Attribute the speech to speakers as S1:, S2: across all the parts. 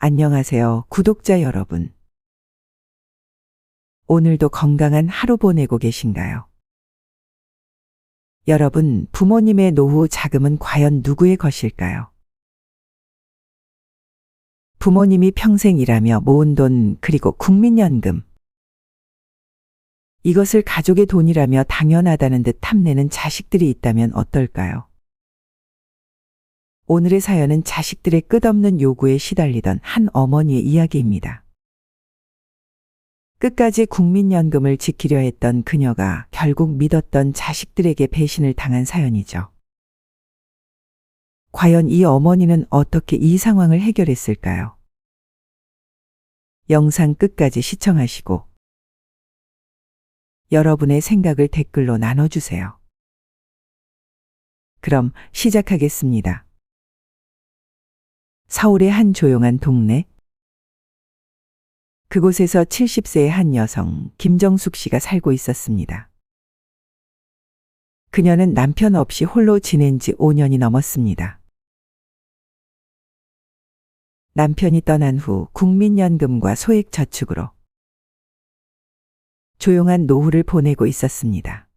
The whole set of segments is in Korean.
S1: 안녕하세요, 구독자 여러분. 오늘도 건강한 하루 보내고 계신가요? 여러분, 부모님의 노후 자금은 과연 누구의 것일까요? 부모님이 평생 일하며 모은 돈, 그리고 국민연금. 이것을 가족의 돈이라며 당연하다는 듯 탐내는 자식들이 있다면 어떨까요? 오늘의 사연은 자식들의 끝없는 요구에 시달리던 한 어머니의 이야기입니다. 끝까지 국민연금을 지키려 했던 그녀가 결국 믿었던 자식들에게 배신을 당한 사연이죠. 과연 이 어머니는 어떻게 이 상황을 해결했을까요? 영상 끝까지 시청하시고 여러분의 생각을 댓글로 나눠주세요. 그럼 시작하겠습니다. 서울의 한 조용한 동네. 그곳에서 70세의 한 여성, 김정숙 씨가 살고 있었습니다. 그녀는 남편 없이 홀로 지낸 지 5년이 넘었습니다. 남편이 떠난 후 국민연금과 소액저축으로 조용한 노후를 보내고 있었습니다.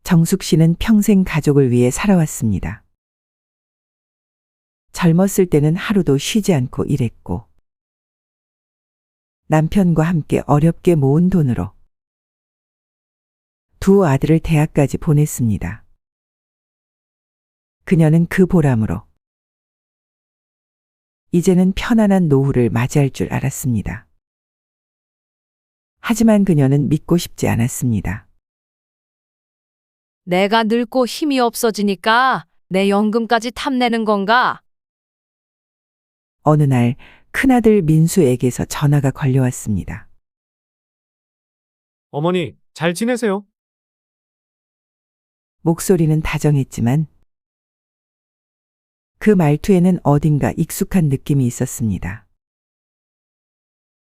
S1: 정숙 씨는 평생 가족을 위해 살아왔습니다. 젊었을 때는 하루도 쉬지 않고 일했고 남편과 함께 어렵게 모은 돈으로 두 아들을 대학까지 보냈습니다. 그녀는 그 보람으로 이제는 편안한 노후를 맞이할 줄 알았습니다. 하지만 그녀는 믿고 싶지 않았습니다.
S2: 내가 늙고 힘이 없어지니까 내 연금까지 탐내는 건가?
S1: 어느 날 큰아들 민수에게서 전화가 걸려왔습니다.
S3: 어머니, 잘 지내세요?
S1: 목소리는 다정했지만 그 말투에는 어딘가 익숙한 느낌이 있었습니다.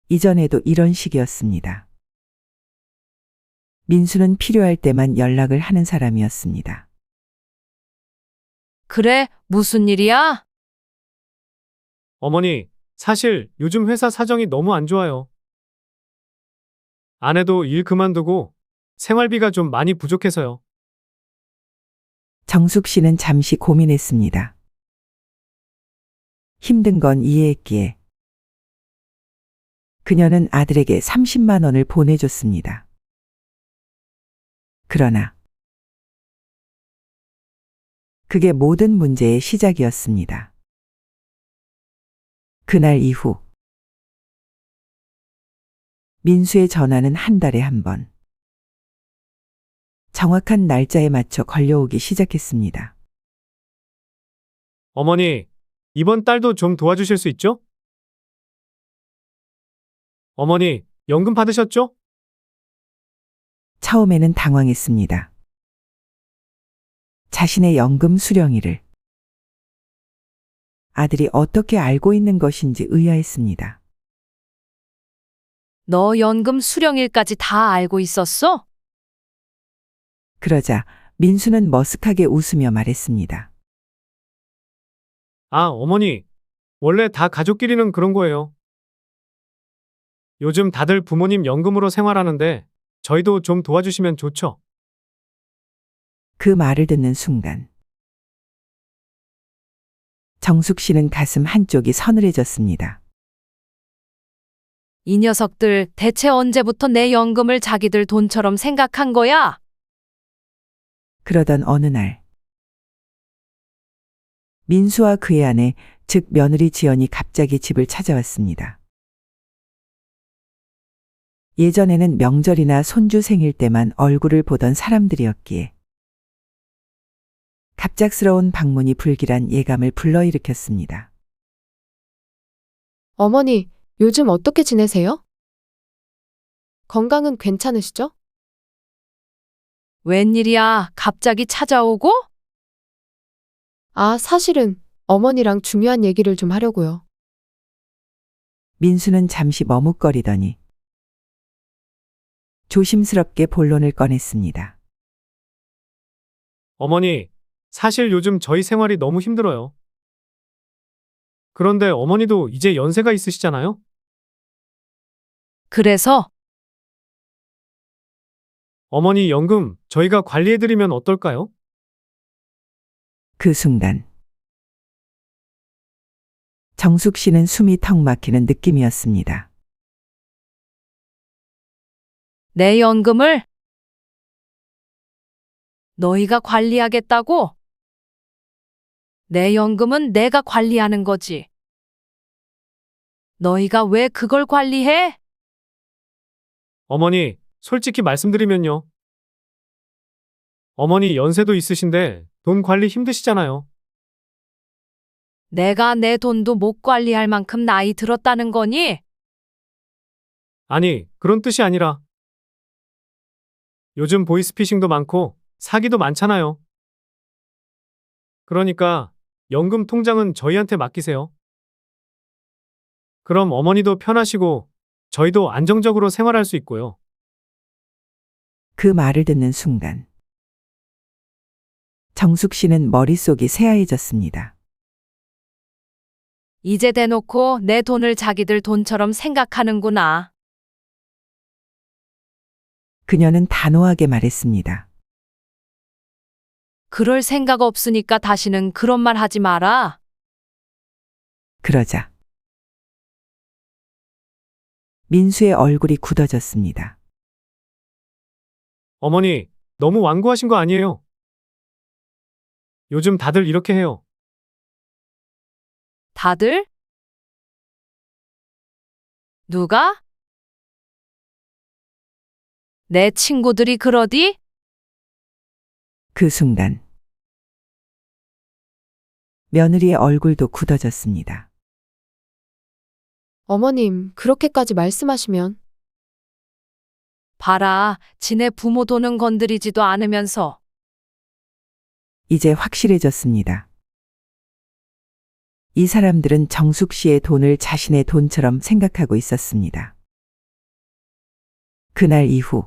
S1: 이전에도 이런 식이었습니다. 민수는 필요할 때만 연락을 하는 사람이었습니다.
S2: 그래, 무슨 일이야?
S3: 어머니, 사실 요즘 회사 사정이 너무 안 좋아요. 아내도 일 그만두고 생활비가 좀 많이 부족해서요.
S1: 정숙 씨는 잠시 고민했습니다. 힘든 건 이해했기에 그녀는 아들에게 30만 원을 보내줬습니다. 그러나 그게 모든 문제의 시작이었습니다. 그날 이후 민수의 전화는 한 달에 한 번 정확한 날짜에 맞춰 걸려오기 시작했습니다.
S3: 어머니, 이번 달도 좀 도와주실 수 있죠? 어머니, 연금 받으셨죠?
S1: 처음에는 당황했습니다. 자신의 연금 수령일을 아들이 어떻게 알고 있는 것인지 의아했습니다.
S2: 너 연금 수령일까지 다 알고 있었어?
S1: 그러자 민수는 머쓱하게 웃으며 말했습니다.
S3: 아, 어머니, 원래 다 가족끼리는 그런 거예요. 요즘 다들 부모님 연금으로 생활하는데 저희도 좀 도와주시면 좋죠?
S1: 그 말을 듣는 순간 정숙 씨는 가슴 한쪽이 서늘해졌습니다.
S2: 이 녀석들 대체 언제부터 내 연금을 자기들 돈처럼 생각한 거야?
S1: 그러던 어느 날 민수와 그의 아내, 즉 며느리 지연이 갑자기 집을 찾아왔습니다. 예전에는 명절이나 손주 생일 때만 얼굴을 보던 사람들이었기에 갑작스러운 방문이 불길한 예감을 불러일으켰습니다.
S4: 어머니, 요즘 어떻게 지내세요? 건강은 괜찮으시죠?
S2: 웬일이야, 갑자기 찾아오고?
S4: 아, 사실은 어머니랑 중요한 얘기를 좀 하려고요.
S1: 민수는 잠시 머뭇거리더니 조심스럽게 본론을 꺼냈습니다.
S3: 어머니, 사실 요즘 저희 생활이 너무 힘들어요. 그런데 어머니도 이제 연세가 있으시잖아요?
S2: 그래서
S3: 어머니 연금 저희가 관리해드리면 어떨까요?
S1: 그 순간 정숙 씨는 숨이 턱 막히는 느낌이었습니다.
S2: 내 연금을 너희가 관리하겠다고? 내 연금은 내가 관리하는 거지. 너희가 왜 그걸 관리해?
S3: 어머니, 솔직히 말씀드리면요. 어머니 연세도 있으신데 돈 관리 힘드시잖아요.
S2: 내가 내 돈도 못 관리할 만큼 나이 들었다는 거니?
S3: 아니, 그런 뜻이 아니라 요즘 보이스피싱도 많고 사기도 많잖아요. 그러니까 연금 통장은 저희한테 맡기세요. 그럼 어머니도 편하시고 저희도 안정적으로 생활할 수 있고요.
S1: 그 말을 듣는 순간 정숙 씨는 머릿속이 새하얘졌습니다.
S2: 이제 대놓고 내 돈을 자기들 돈처럼 생각하는구나.
S1: 그녀는 단호하게 말했습니다.
S2: 그럴 생각 없으니까 다시는 그런 말 하지 마라.
S1: 그러자 민수의 얼굴이 굳어졌습니다.
S3: 어머니, 너무 완고하신 거 아니에요? 요즘 다들 이렇게 해요.
S2: 다들? 누가? 내 친구들이 그러디?
S1: 그 순간 며느리의 얼굴도 굳어졌습니다.
S4: 어머님, 그렇게까지 말씀하시면
S2: 봐라, 지네 부모 돈은 건드리지도 않으면서.
S1: 이제 확실해졌습니다. 이 사람들은 정숙 씨의 돈을 자신의 돈처럼 생각하고 있었습니다. 그날 이후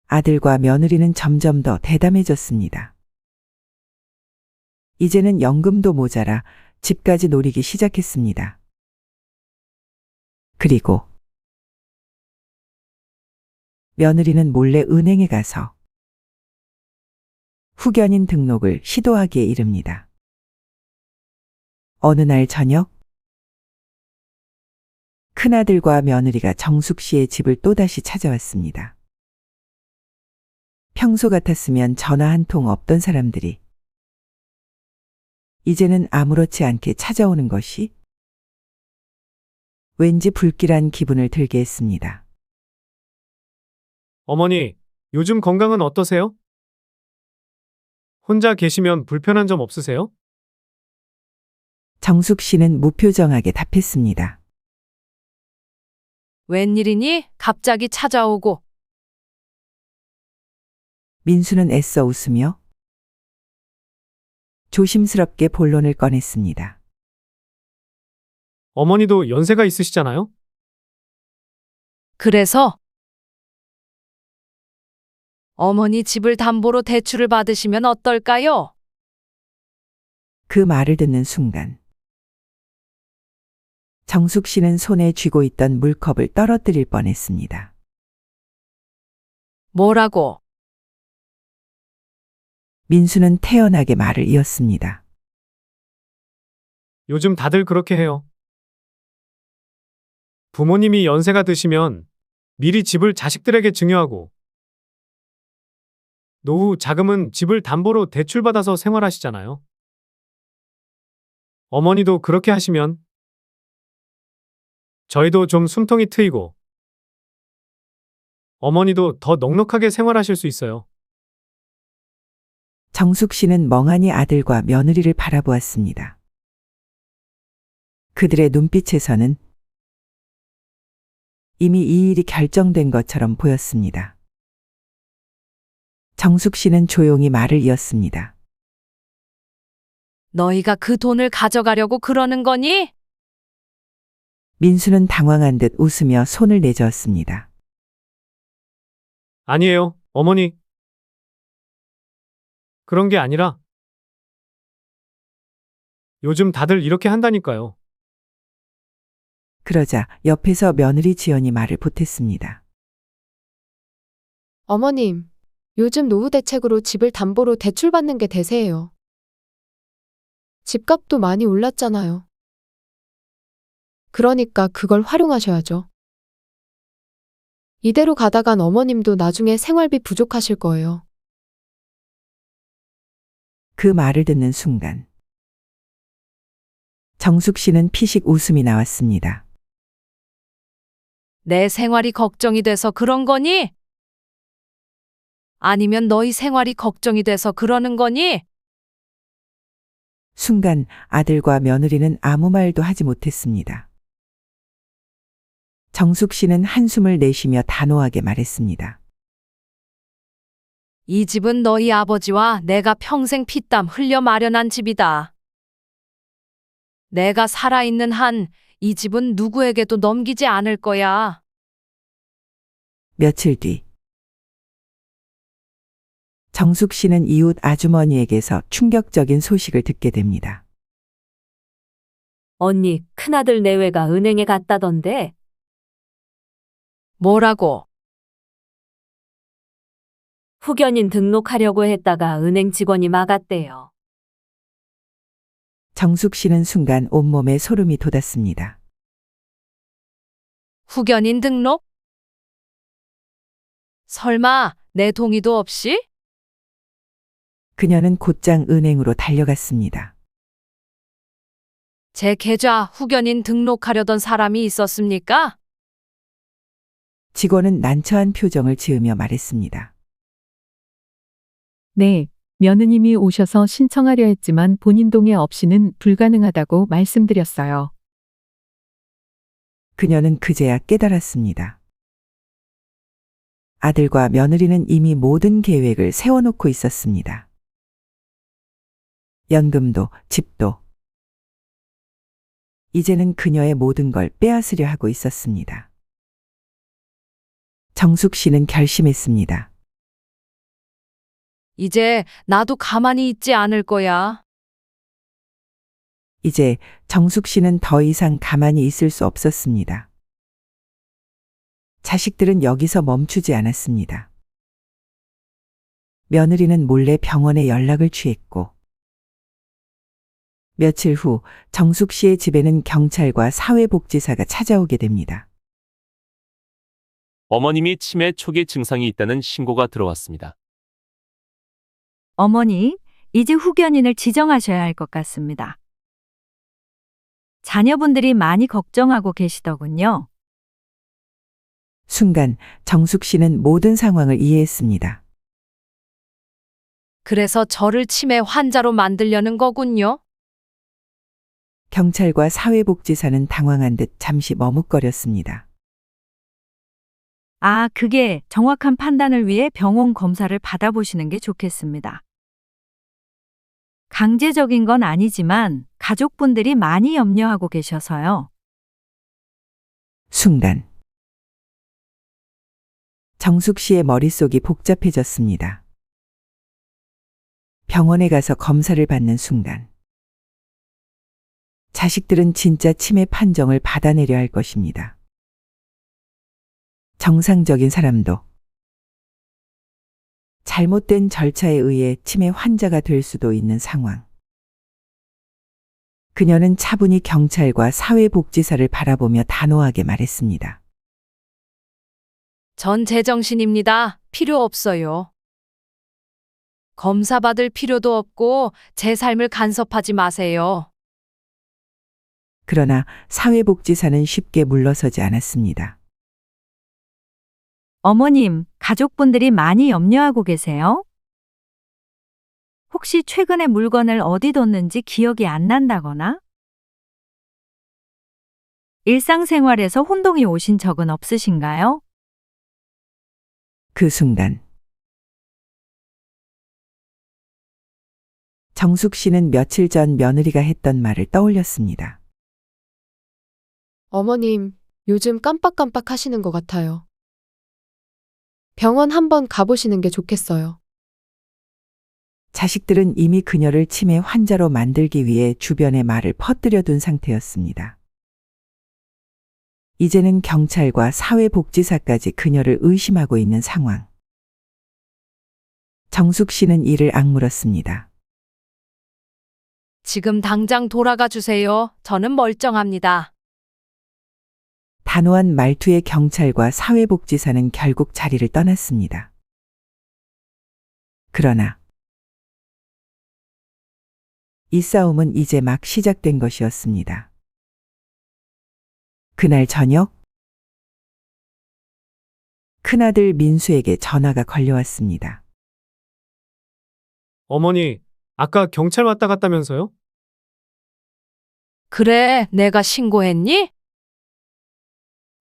S1: 아들과 며느리는 점점 더 대담해졌습니다. 이제는 연금도 모자라 집까지 노리기 시작했습니다. 그리고 며느리는 몰래 은행에 가서 후견인 등록을 시도하기에 이릅니다. 어느 날 저녁 큰아들과 며느리가 정숙 씨의 집을 또다시 찾아왔습니다. 평소 같았으면 전화 한 통 없던 사람들이 이제는 아무렇지 않게 찾아오는 것이 왠지 불길한 기분을 들게 했습니다.
S3: 어머니, 요즘 건강은 어떠세요? 혼자 계시면 불편한 점 없으세요?
S1: 정숙 씨는 무표정하게 답했습니다.
S2: 웬일이니? 갑자기 찾아오고.
S1: 민수는 애써 웃으며 조심스럽게 본론을 꺼냈습니다.
S3: 어머니도 연세가 있으시잖아요?
S2: 그래서 어머니 집을 담보로 대출을 받으시면 어떨까요?
S1: 그 말을 듣는 순간 정숙 씨는 손에 쥐고 있던 물컵을 떨어뜨릴 뻔했습니다.
S2: 뭐라고?
S1: 민수는 태연하게 말을 이었습니다.
S3: 요즘 다들 그렇게 해요. 부모님이 연세가 드시면 미리 집을 자식들에게 증여하고 노후 자금은 집을 담보로 대출받아서 생활하시잖아요. 어머니도 그렇게 하시면 저희도 좀 숨통이 트이고 어머니도 더 넉넉하게 생활하실 수 있어요.
S1: 정숙 씨는 멍하니 아들과 며느리를 바라보았습니다. 그들의 눈빛에서는 이미 이 일이 결정된 것처럼 보였습니다. 정숙 씨는 조용히 말을 이었습니다.
S2: 너희가 그 돈을 가져가려고 그러는 거니?
S1: 민수는 당황한 듯 웃으며 손을 내저었습니다.
S3: 아니에요, 어머니. 그런 게 아니라 요즘 다들 이렇게 한다니까요.
S1: 그러자 옆에서 며느리 지연이 말을 보탰습니다.
S4: 어머님, 요즘 노후 대책으로 집을 담보로 대출받는 게 대세예요. 집값도 많이 올랐잖아요. 그러니까 그걸 활용하셔야죠. 이대로 가다간 어머님도 나중에 생활비 부족하실 거예요.
S1: 그 말을 듣는 순간 정숙 씨는 피식 웃음이 나왔습니다.
S2: 내 생활이 걱정이 돼서 그런 거니? 아니면 너희 생활이 걱정이 돼서 그러는 거니?
S1: 순간 아들과 며느리는 아무 말도 하지 못했습니다. 정숙 씨는 한숨을 내쉬며 단호하게 말했습니다.
S2: 이 집은 너희 아버지와 내가 평생 피땀 흘려 마련한 집이다. 내가 살아있는 한 이 집은 누구에게도 넘기지 않을 거야.
S1: 며칠 뒤 정숙 씨는 이웃 아주머니에게서 충격적인 소식을 듣게 됩니다.
S5: 언니, 큰아들 내외가 은행에 갔다던데.
S2: 뭐라고?
S5: 후견인 등록하려고 했다가 은행 직원이 막았대요.
S1: 정숙 씨는 순간 온몸에 소름이 돋았습니다.
S2: 후견인 등록? 설마 내 동의도 없이?
S1: 그녀는 곧장 은행으로 달려갔습니다.
S2: 제 계좌 후견인 등록하려던 사람이 있었습니까?
S1: 직원은 난처한 표정을 지으며 말했습니다.
S6: 네, 며느님이 오셔서 신청하려 했지만 본인 동의 없이는 불가능하다고 말씀드렸어요.
S1: 그녀는 그제야 깨달았습니다. 아들과 며느리는 이미 모든 계획을 세워놓고 있었습니다. 연금도 집도 이제는 그녀의 모든 걸 빼앗으려 하고 있었습니다. 정숙 씨는 결심했습니다.
S2: 이제 나도 가만히 있지 않을 거야.
S1: 이제 정숙 씨는 더 이상 가만히 있을 수 없었습니다. 자식들은 여기서 멈추지 않았습니다. 며느리는 몰래 병원에 연락을 취했고 며칠 후 정숙 씨의 집에는 경찰과 사회복지사가 찾아오게 됩니다.
S7: 어머님이 치매 초기 증상이 있다는 신고가 들어왔습니다.
S8: 어머니, 이제 후견인을 지정하셔야 할 것 같습니다. 자녀분들이 많이 걱정하고 계시더군요.
S1: 순간 정숙 씨는 모든 상황을 이해했습니다.
S2: 그래서 저를 치매 환자로 만들려는 거군요.
S1: 경찰과 사회복지사는 당황한 듯 잠시 머뭇거렸습니다.
S8: 아, 그게 정확한 판단을 위해 병원 검사를 받아보시는 게 좋겠습니다. 강제적인 건 아니지만 가족분들이 많이 염려하고 계셔서요.
S1: 순간 정숙 씨의 머릿속이 복잡해졌습니다. 병원에 가서 검사를 받는 순간 자식들은 진짜 치매 판정을 받아내려 할 것입니다. 정상적인 사람도 잘못된 절차에 의해 치매 환자가 될 수도 있는 상황. 그녀는 차분히 경찰과 사회복지사를 바라보며 단호하게 말했습니다.
S2: 전 제정신입니다. 필요 없어요. 검사 받을 필요도 없고 제 삶을 간섭하지 마세요.
S1: 그러나 사회복지사는 쉽게 물러서지 않았습니다.
S8: 어머님, 가족분들이 많이 염려하고 계세요? 혹시 최근에 물건을 어디 뒀는지 기억이 안 난다거나? 일상생활에서 혼동이 오신 적은 없으신가요?
S1: 그 순간 정숙 씨는 며칠 전 며느리가 했던 말을 떠올렸습니다.
S4: 어머님, 요즘 깜빡깜빡 하시는 것 같아요. 병원 한번 가보시는 게 좋겠어요.
S1: 자식들은 이미 그녀를 치매 환자로 만들기 위해 주변에 말을 퍼뜨려 둔 상태였습니다. 이제는 경찰과 사회복지사까지 그녀를 의심하고 있는 상황. 정숙 씨는 이를 악물었습니다.
S2: 지금 당장 돌아가 주세요. 저는 멀쩡합니다.
S1: 단호한 말투의 경찰과 사회복지사는 결국 자리를 떠났습니다. 그러나 이 싸움은 이제 막 시작된 것이었습니다. 그날 저녁, 큰아들 민수에게 전화가 걸려왔습니다.
S3: 어머니, 아까 경찰 왔다 갔다면서요?
S2: 그래, 내가 신고했니?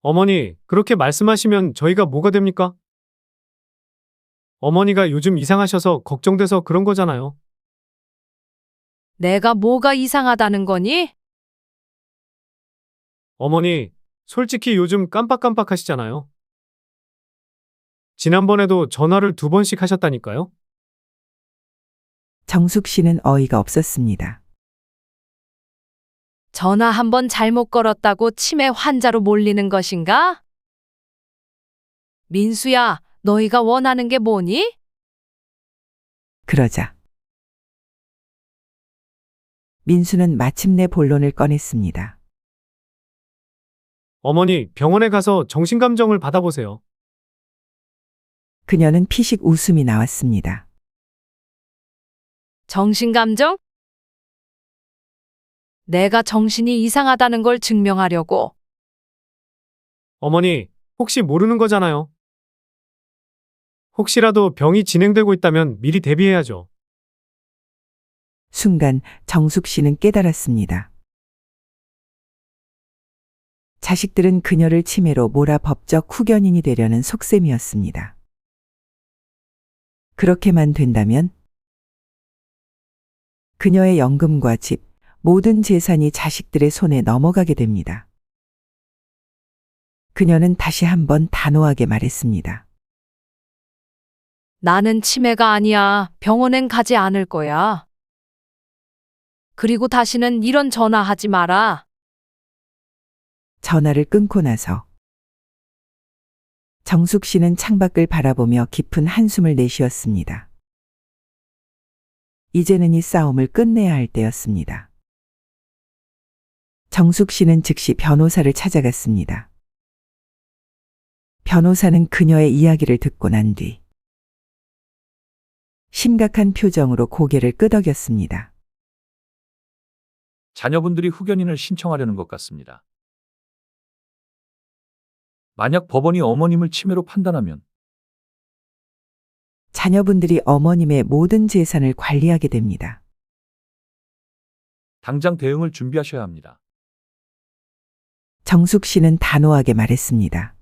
S3: 어머니, 그렇게 말씀하시면 저희가 뭐가 됩니까? 어머니가 요즘 이상하셔서 걱정돼서 그런 거잖아요.
S2: 내가 뭐가 이상하다는 거니?
S3: 어머니, 솔직히 요즘 깜빡깜빡 하시잖아요. 지난번에도 전화를 2번씩 하셨다니까요.
S1: 정숙 씨는 어이가 없었습니다.
S2: 전화 한 번 잘못 걸었다고 치매 환자로 몰리는 것인가? 민수야, 너희가 원하는 게 뭐니?
S1: 그러자 민수는 마침내 본론을 꺼냈습니다.
S3: 어머니, 병원에 가서 정신감정을 받아보세요.
S1: 그녀는 피식 웃음이 나왔습니다.
S2: 정신감정? 내가 정신이 이상하다는 걸 증명하려고.
S3: 어머니, 혹시 모르는 거잖아요. 혹시라도 병이 진행되고 있다면 미리 대비해야죠.
S1: 순간 정숙 씨는 깨달았습니다. 자식들은 그녀를 치매로 몰아 법적 후견인이 되려는 속셈이었습니다. 그렇게만 된다면 그녀의 연금과 집, 모든 재산이 자식들의 손에 넘어가게 됩니다. 그녀는 다시 한번 단호하게 말했습니다.
S2: 나는 치매가 아니야. 병원엔 가지 않을 거야. 그리고 다시는 이런 전화하지 마라.
S1: 전화를 끊고 나서 정숙 씨는 창밖을 바라보며 깊은 한숨을 내쉬었습니다. 이제는 이 싸움을 끝내야 할 때였습니다. 정숙 씨는 즉시 변호사를 찾아갔습니다. 변호사는 그녀의 이야기를 듣고 난 뒤 심각한 표정으로 고개를 끄덕였습니다.
S9: 자녀분들이 후견인을 신청하려는 것 같습니다. 만약 법원이 어머님을 치매로 판단하면
S1: 자녀분들이 어머님의 모든 재산을 관리하게 됩니다.
S9: 당장 대응을 준비하셔야 합니다.
S1: 정숙 씨는 단호하게 말했습니다.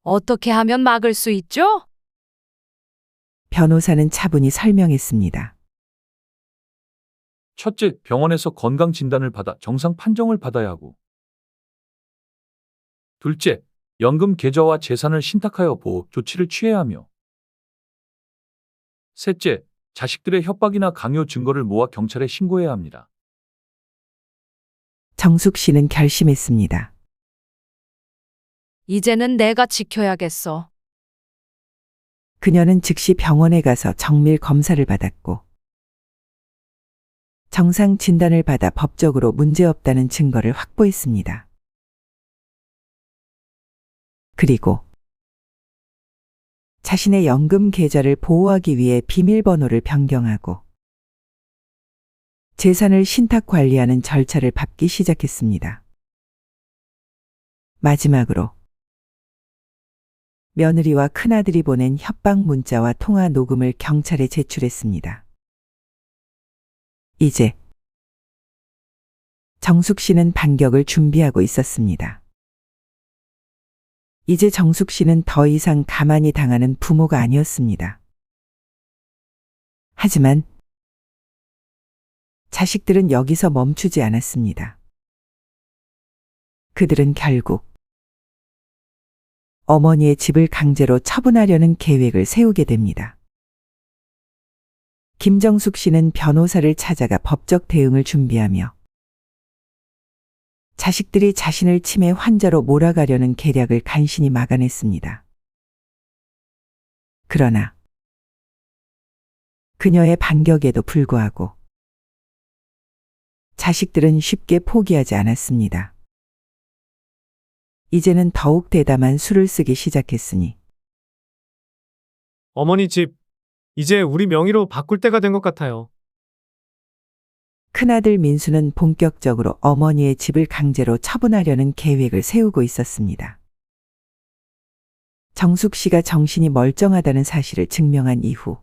S2: 어떻게 하면 막을 수 있죠?
S1: 변호사는 차분히 설명했습니다.
S9: 첫째, 병원에서 건강 진단을 받아 정상 판정을 받아야 하고, 둘째, 연금 계좌와 재산을 신탁하여 보호 조치를 취해야 하며, 셋째, 자식들의 협박이나 강요 증거를 모아 경찰에 신고해야 합니다.
S1: 정숙 씨는 결심했습니다.
S2: 이제는 내가 지켜야겠어.
S1: 그녀는 즉시 병원에 가서 정밀 검사를 받았고 정상 진단을 받아 법적으로 문제없다는 증거를 확보했습니다. 그리고 자신의 연금 계좌를 보호하기 위해 비밀번호를 변경하고 재산을 신탁 관리하는 절차를 밟기 시작했습니다. 마지막으로 며느리와 큰아들이 보낸 협박 문자와 통화 녹음을 경찰에 제출했습니다. 이제 정숙 씨는 반격을 준비하고 있었습니다. 이제 정숙 씨는 더 이상 가만히 당하는 부모가 아니었습니다. 하지만 자식들은 여기서 멈추지 않았습니다. 그들은 결국 어머니의 집을 강제로 처분하려는 계획을 세우게 됩니다. 김정숙 씨는 변호사를 찾아가 법적 대응을 준비하며 자식들이 자신을 치매 환자로 몰아가려는 계략을 간신히 막아냈습니다. 그러나 그녀의 반격에도 불구하고 자식들은 쉽게 포기하지 않았습니다. 이제는 더욱 대담한 수를 쓰기 시작했으니
S3: 어머니 집, 이제 우리 명의로 바꿀 때가 된 것 같아요.
S1: 큰아들 민수는 본격적으로 어머니의 집을 강제로 처분하려는 계획을 세우고 있었습니다. 정숙 씨가 정신이 멀쩡하다는 사실을 증명한 이후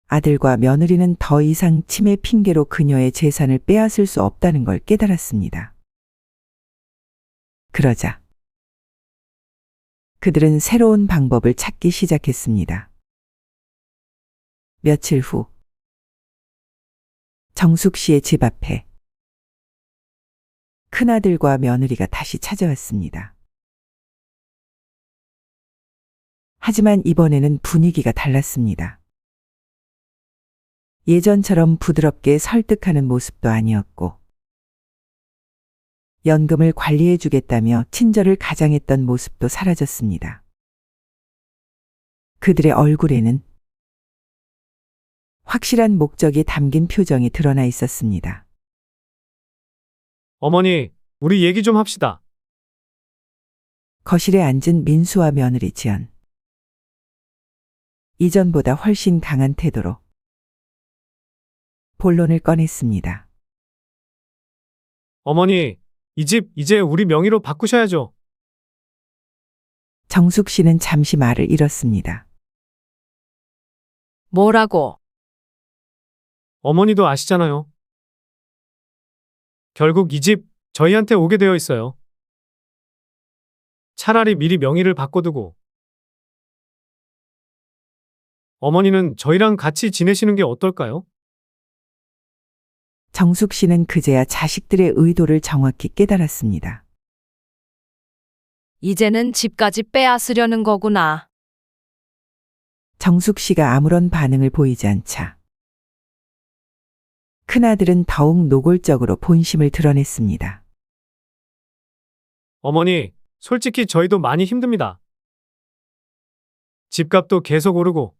S1: 아들과 며느리는 더 이상 치매 핑계로 그녀의 재산을 빼앗을 수 없다는 걸 깨달았습니다. 그러자 그들은 새로운 방법을 찾기 시작했습니다. 며칠 후 정숙 씨의 집 앞에 큰아들과 며느리가 다시 찾아왔습니다. 하지만 이번에는 분위기가 달랐습니다. 예전처럼 부드럽게 설득하는 모습도 아니었고 연금을 관리해 주겠다며 친절을 가장했던 모습도 사라졌습니다. 그들의 얼굴에는 확실한 목적이 담긴 표정이 드러나 있었습니다.
S3: 어머니, 우리 얘기 좀 합시다.
S1: 거실에 앉은 민수와 며느리 지연. 이전보다 훨씬 강한 태도로 본론을 꺼냈습니다.
S3: 어머니, 이 집 이제 우리 명의로 바꾸셔야죠.
S1: 정숙 씨는 잠시 말을 잃었습니다.
S2: 뭐라고?
S3: 어머니도 아시잖아요. 결국 이 집 저희한테 오게 되어 있어요. 차라리 미리 명의를 바꿔두고 어머니는 저희랑 같이 지내시는 게 어떨까요?
S1: 정숙 씨는 그제야 자식들의 의도를 정확히 깨달았습니다.
S2: 이제는 집까지 빼앗으려는 거구나.
S1: 정숙 씨가 아무런 반응을 보이지 않자 큰아들은 더욱 노골적으로 본심을 드러냈습니다.
S3: 어머니, 솔직히 저희도 많이 힘듭니다. 집값도 계속 오르고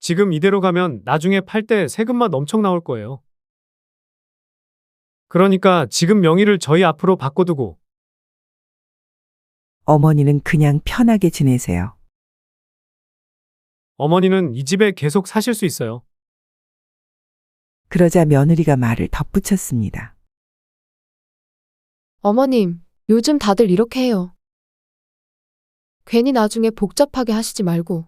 S3: 지금 이대로 가면 나중에 팔 때 세금만 엄청 나올 거예요. 그러니까 지금 명의를 저희 앞으로 바꿔두고
S1: 어머니는 그냥 편하게 지내세요.
S3: 어머니는 이 집에 계속 사실 수 있어요.
S1: 그러자 며느리가 말을 덧붙였습니다.
S4: 어머님, 요즘 다들 이렇게 해요. 괜히 나중에 복잡하게 하시지 말고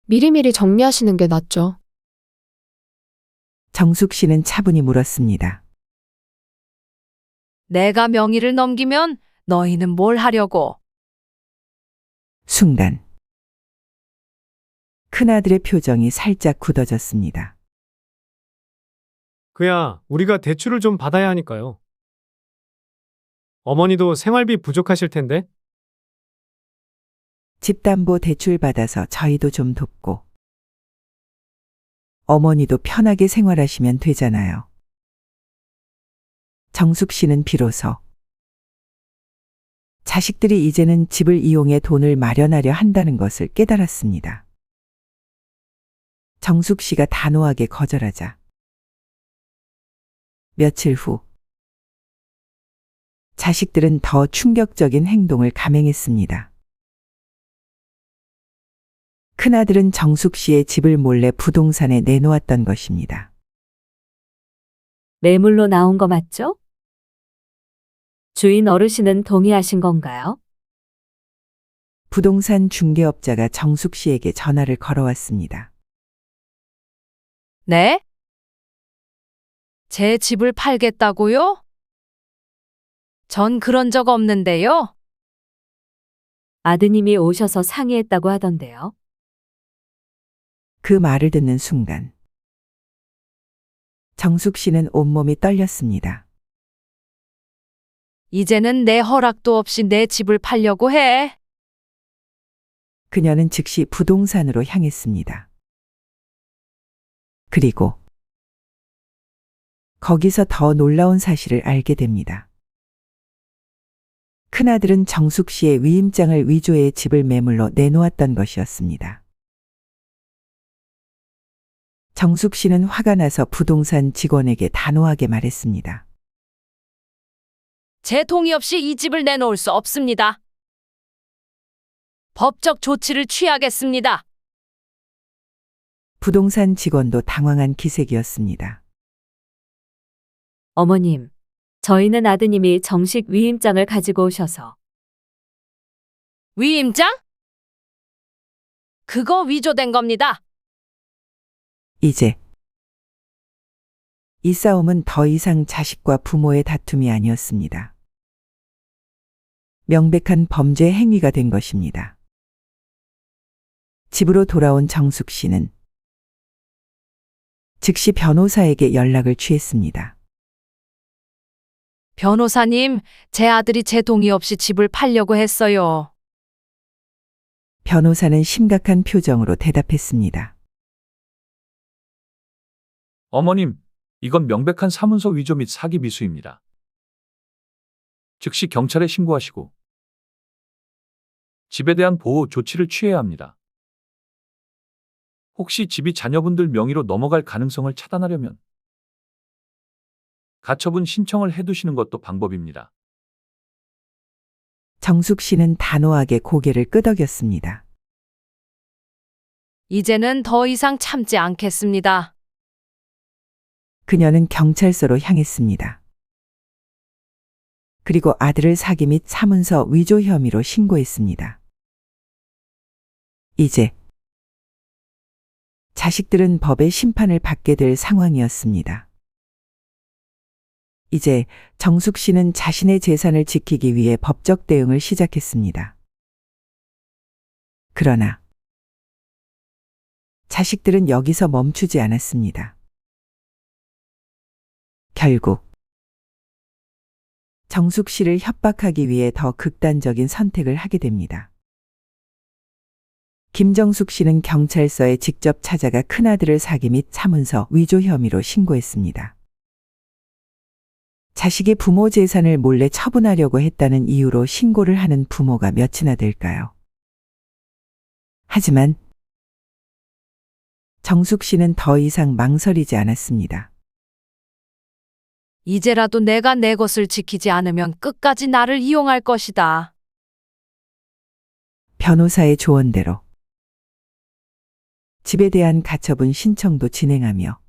S4: 미리미리 정리하시는 게 낫죠.
S1: 정숙 씨는 차분히 물었습니다.
S2: 내가 명의를 넘기면 너희는 뭘 하려고?
S1: 순간 큰아들의 표정이 살짝 굳어졌습니다.
S3: 그야 우리가 대출을 좀 받아야 하니까요. 어머니도 생활비 부족하실 텐데
S1: 집담보 대출 받아서 저희도 좀 돕고 어머니도 편하게 생활하시면 되잖아요. 정숙 씨는 비로소 자식들이 이제는 집을 이용해 돈을 마련하려 한다는 것을 깨달았습니다. 정숙 씨가 단호하게 거절하자 며칠 후 자식들은 더 충격적인 행동을 감행했습니다. 큰아들은 정숙 씨의 집을 몰래 부동산에 내놓았던 것입니다.
S5: 매물로 나온 거 맞죠? 주인 어르신은 동의하신 건가요?
S1: 부동산 중개업자가 정숙 씨에게 전화를 걸어왔습니다.
S2: 네? 제 집을 팔겠다고요? 전 그런 적 없는데요.
S5: 아드님이 오셔서 상의했다고 하던데요.
S1: 그 말을 듣는 순간 정숙 씨는 온몸이 떨렸습니다.
S2: 이제는 내 허락도 없이 내 집을 팔려고 해.
S1: 그녀는 즉시 부동산으로 향했습니다. 그리고 거기서 더 놀라운 사실을 알게 됩니다. 큰아들은 정숙 씨의 위임장을 위조해 집을 매물로 내놓았던 것이었습니다. 정숙 씨는 화가 나서 부동산 직원에게 단호하게 말했습니다.
S2: 제 동의 없이 이 집을 내놓을 수 없습니다. 법적 조치를 취하겠습니다.
S1: 부동산 직원도 당황한 기색이었습니다.
S5: 어머님, 저희는 아드님이 정식 위임장을 가지고 오셔서
S2: 위임장? 그거 위조된 겁니다.
S1: 이제 이 싸움은 더 이상 자식과 부모의 다툼이 아니었습니다. 명백한 범죄 행위가 된 것입니다. 집으로 돌아온 정숙 씨는 즉시 변호사에게 연락을 취했습니다.
S2: 변호사님, 제 아들이 제 동의 없이 집을 팔려고 했어요.
S1: 변호사는 심각한 표정으로 대답했습니다.
S9: 어머님, 이건 명백한 사문서 위조 및 사기 미수입니다. 즉시 경찰에 신고하시고 집에 대한 보호 조치를 취해야 합니다. 혹시 집이 자녀분들 명의로 넘어갈 가능성을 차단하려면 가처분 신청을 해두시는 것도 방법입니다.
S1: 정숙 씨는 단호하게 고개를 끄덕였습니다.
S2: 이제는 더 이상 참지 않겠습니다.
S1: 그녀는 경찰서로 향했습니다. 그리고 아들을 사기 및 사문서 위조 혐의로 신고했습니다. 이제 자식들은 법의 심판을 받게 될 상황이었습니다. 이제 정숙 씨는 자신의 재산을 지키기 위해 법적 대응을 시작했습니다. 그러나 자식들은 여기서 멈추지 않았습니다. 결국 정숙 씨를 협박하기 위해 더 극단적인 선택을 하게 됩니다. 김정숙 씨는 경찰서에 직접 찾아가 큰아들을 사기 및 사문서 위조 혐의로 신고했습니다. 자식이 부모 재산을 몰래 처분하려고 했다는 이유로 신고를 하는 부모가 몇이나 될까요? 하지만 정숙 씨는 더 이상 망설이지 않았습니다.
S2: 이제라도 내가 내 것을 지키지 않으면 끝까지 나를 이용할 것이다.
S1: 변호사의 조언대로 집에 대한 가처분 신청도 진행하며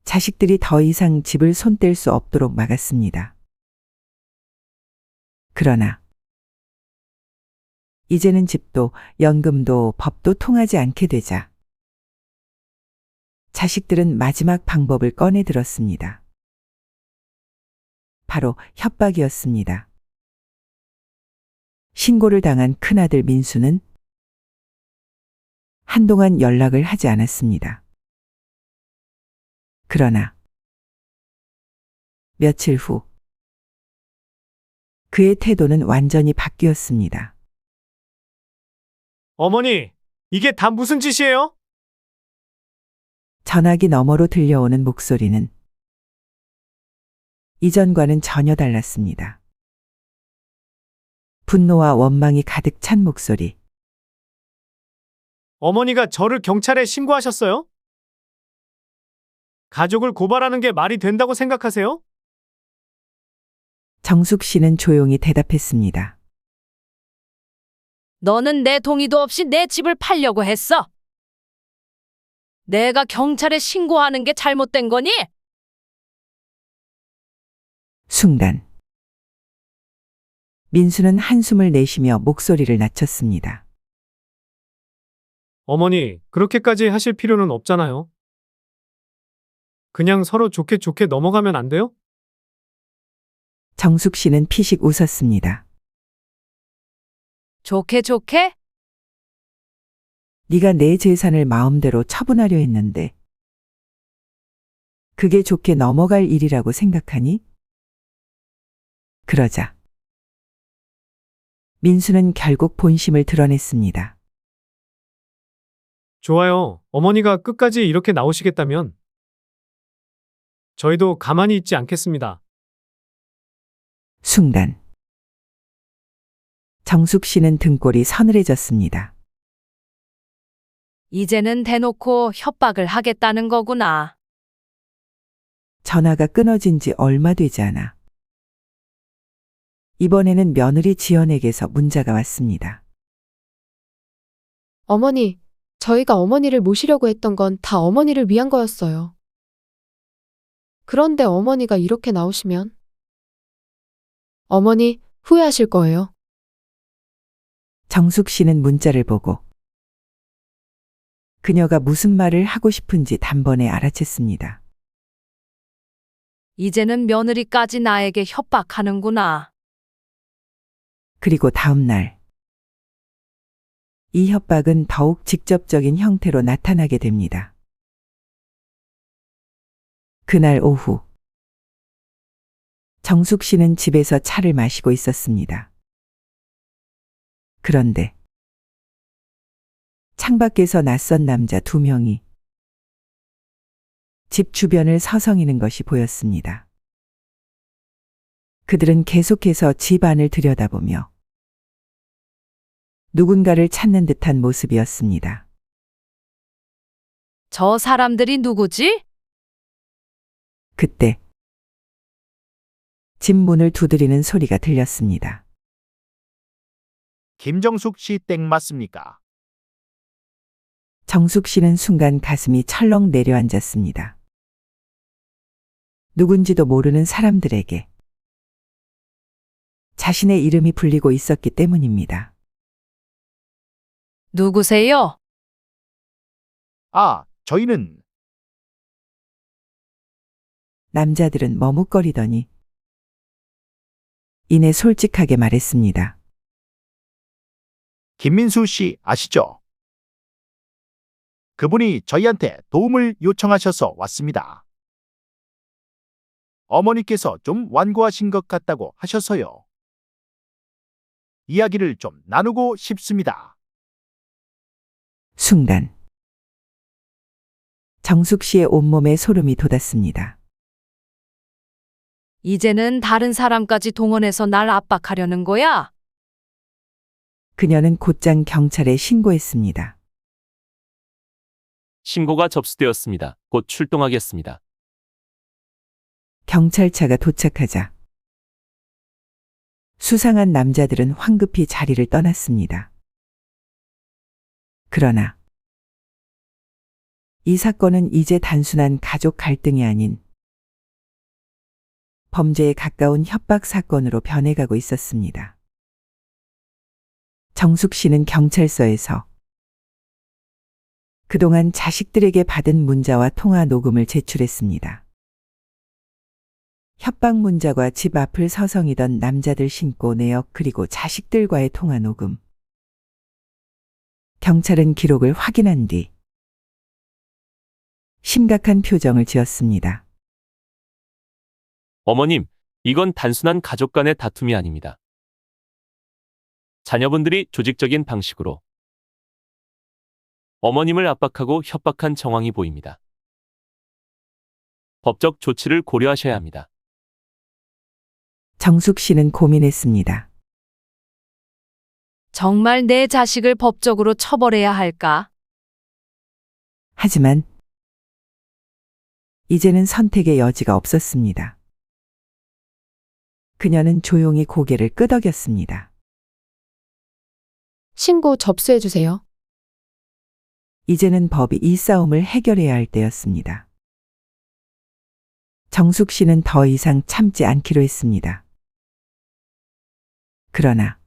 S1: 자식들이 더 이상 집을 손댈 수 없도록 막았습니다. 그러나 이제는 집도 연금도 법도 통하지 않게 되자 자식들은 마지막 방법을 꺼내 들었습니다. 바로 협박이었습니다. 신고를 당한 큰아들 민수는 한동안 연락을 하지 않았습니다. 그러나 며칠 후 그의 태도는 완전히 바뀌었습니다.
S3: 어머니, 이게 다 무슨 짓이에요?
S1: 전화기 너머로 들려오는 목소리는 이전과는 전혀 달랐습니다. 분노와 원망이 가득 찬 목소리.
S3: 어머니가 저를 경찰에 신고하셨어요? 가족을 고발하는 게 말이 된다고 생각하세요?
S1: 정숙 씨는 조용히 대답했습니다.
S2: 너는 내 동의도 없이 내 집을 팔려고 했어. 내가 경찰에 신고하는 게 잘못된 거니?
S1: 순간 민수는 한숨을 내쉬며 목소리를 낮췄습니다.
S3: 어머니, 그렇게까지 하실 필요는 없잖아요. 그냥 서로 좋게 좋게 넘어가면 안 돼요?
S1: 정숙 씨는 피식 웃었습니다.
S2: 좋게 좋게?
S1: 네가 내 재산을 마음대로 처분하려 했는데 그게 좋게 넘어갈 일이라고 생각하니? 그러자 민수는 결국 본심을 드러냈습니다.
S3: 좋아요. 어머니가 끝까지 이렇게 나오시겠다면 저희도 가만히 있지 않겠습니다.
S1: 순간 정숙 씨는 등골이 서늘해졌습니다.
S2: 이제는 대놓고 협박을 하겠다는 거구나.
S1: 전화가 끊어진 지 얼마 되지 않아 이번에는 며느리 지연에게서 문자가 왔습니다.
S4: 어머니, 저희가 어머니를 모시려고 했던 건 다 어머니를 위한 거였어요. 그런데 어머니가 이렇게 나오시면 어머니 후회하실 거예요.
S1: 정숙 씨는 문자를 보고 그녀가 무슨 말을 하고 싶은지 단번에 알아챘습니다.
S2: 이제는 며느리까지 나에게 협박하는구나.
S1: 그리고 다음 날, 이 협박은 더욱 직접적인 형태로 나타나게 됩니다. 그날 오후, 정숙 씨는 집에서 차를 마시고 있었습니다. 그런데 창밖에서 낯선 남자 2명이 집 주변을 서성이는 것이 보였습니다. 그들은 계속해서 집 안을 들여다보며 누군가를 찾는 듯한 모습이었습니다.
S2: 저 사람들이 누구지?
S1: 그때 집 문을 두드리는 소리가 들렸습니다.
S10: 김정숙 씨 땡 맞습니까?
S1: 정숙 씨는 순간 가슴이 철렁 내려앉았습니다. 누군지도 모르는 사람들에게 자신의 이름이 불리고 있었기 때문입니다.
S2: 누구세요?
S10: 아, 저희는
S1: 남자들은 머뭇거리더니 이내 솔직하게 말했습니다.
S10: 김민수 씨 아시죠? 그분이 저희한테 도움을 요청하셔서 왔습니다. 어머니께서 좀 완고하신 것 같다고 하셔서요. 이야기를 좀 나누고 싶습니다.
S1: 순간 정숙 씨의 온몸에 소름이 돋았습니다.
S2: 이제는 다른 사람까지 동원해서 날 압박하려는 거야?
S1: 그녀는 곧장 경찰에 신고했습니다.
S7: 신고가 접수되었습니다. 곧 출동하겠습니다.
S1: 경찰차가 도착하자 수상한 남자들은 황급히 자리를 떠났습니다. 그러나 이 사건은 이제 단순한 가족 갈등이 아닌 범죄에 가까운 협박 사건으로 변해가고 있었습니다. 정숙 씨는 경찰서에서 그동안 자식들에게 받은 문자와 통화 녹음을 제출했습니다. 협박 문자와 집 앞을 서성이던 남자들 신고 내역 그리고 자식들과의 통화 녹음. 경찰은 기록을 확인한 뒤 심각한 표정을 지었습니다.
S7: 어머님, 이건 단순한 가족 간의 다툼이 아닙니다. 자녀분들이 조직적인 방식으로 어머님을 압박하고 협박한 정황이 보입니다. 법적 조치를 고려하셔야 합니다.
S1: 정숙 씨는 고민했습니다.
S2: 정말 내 자식을 법적으로 처벌해야 할까?
S1: 하지만 이제는 선택의 여지가 없었습니다. 그녀는 조용히 고개를 끄덕였습니다.
S4: 신고 접수해 주세요.
S1: 이제는 법이 이 싸움을 해결해야 할 때였습니다. 정숙 씨는 더 이상 참지 않기로 했습니다. 그러나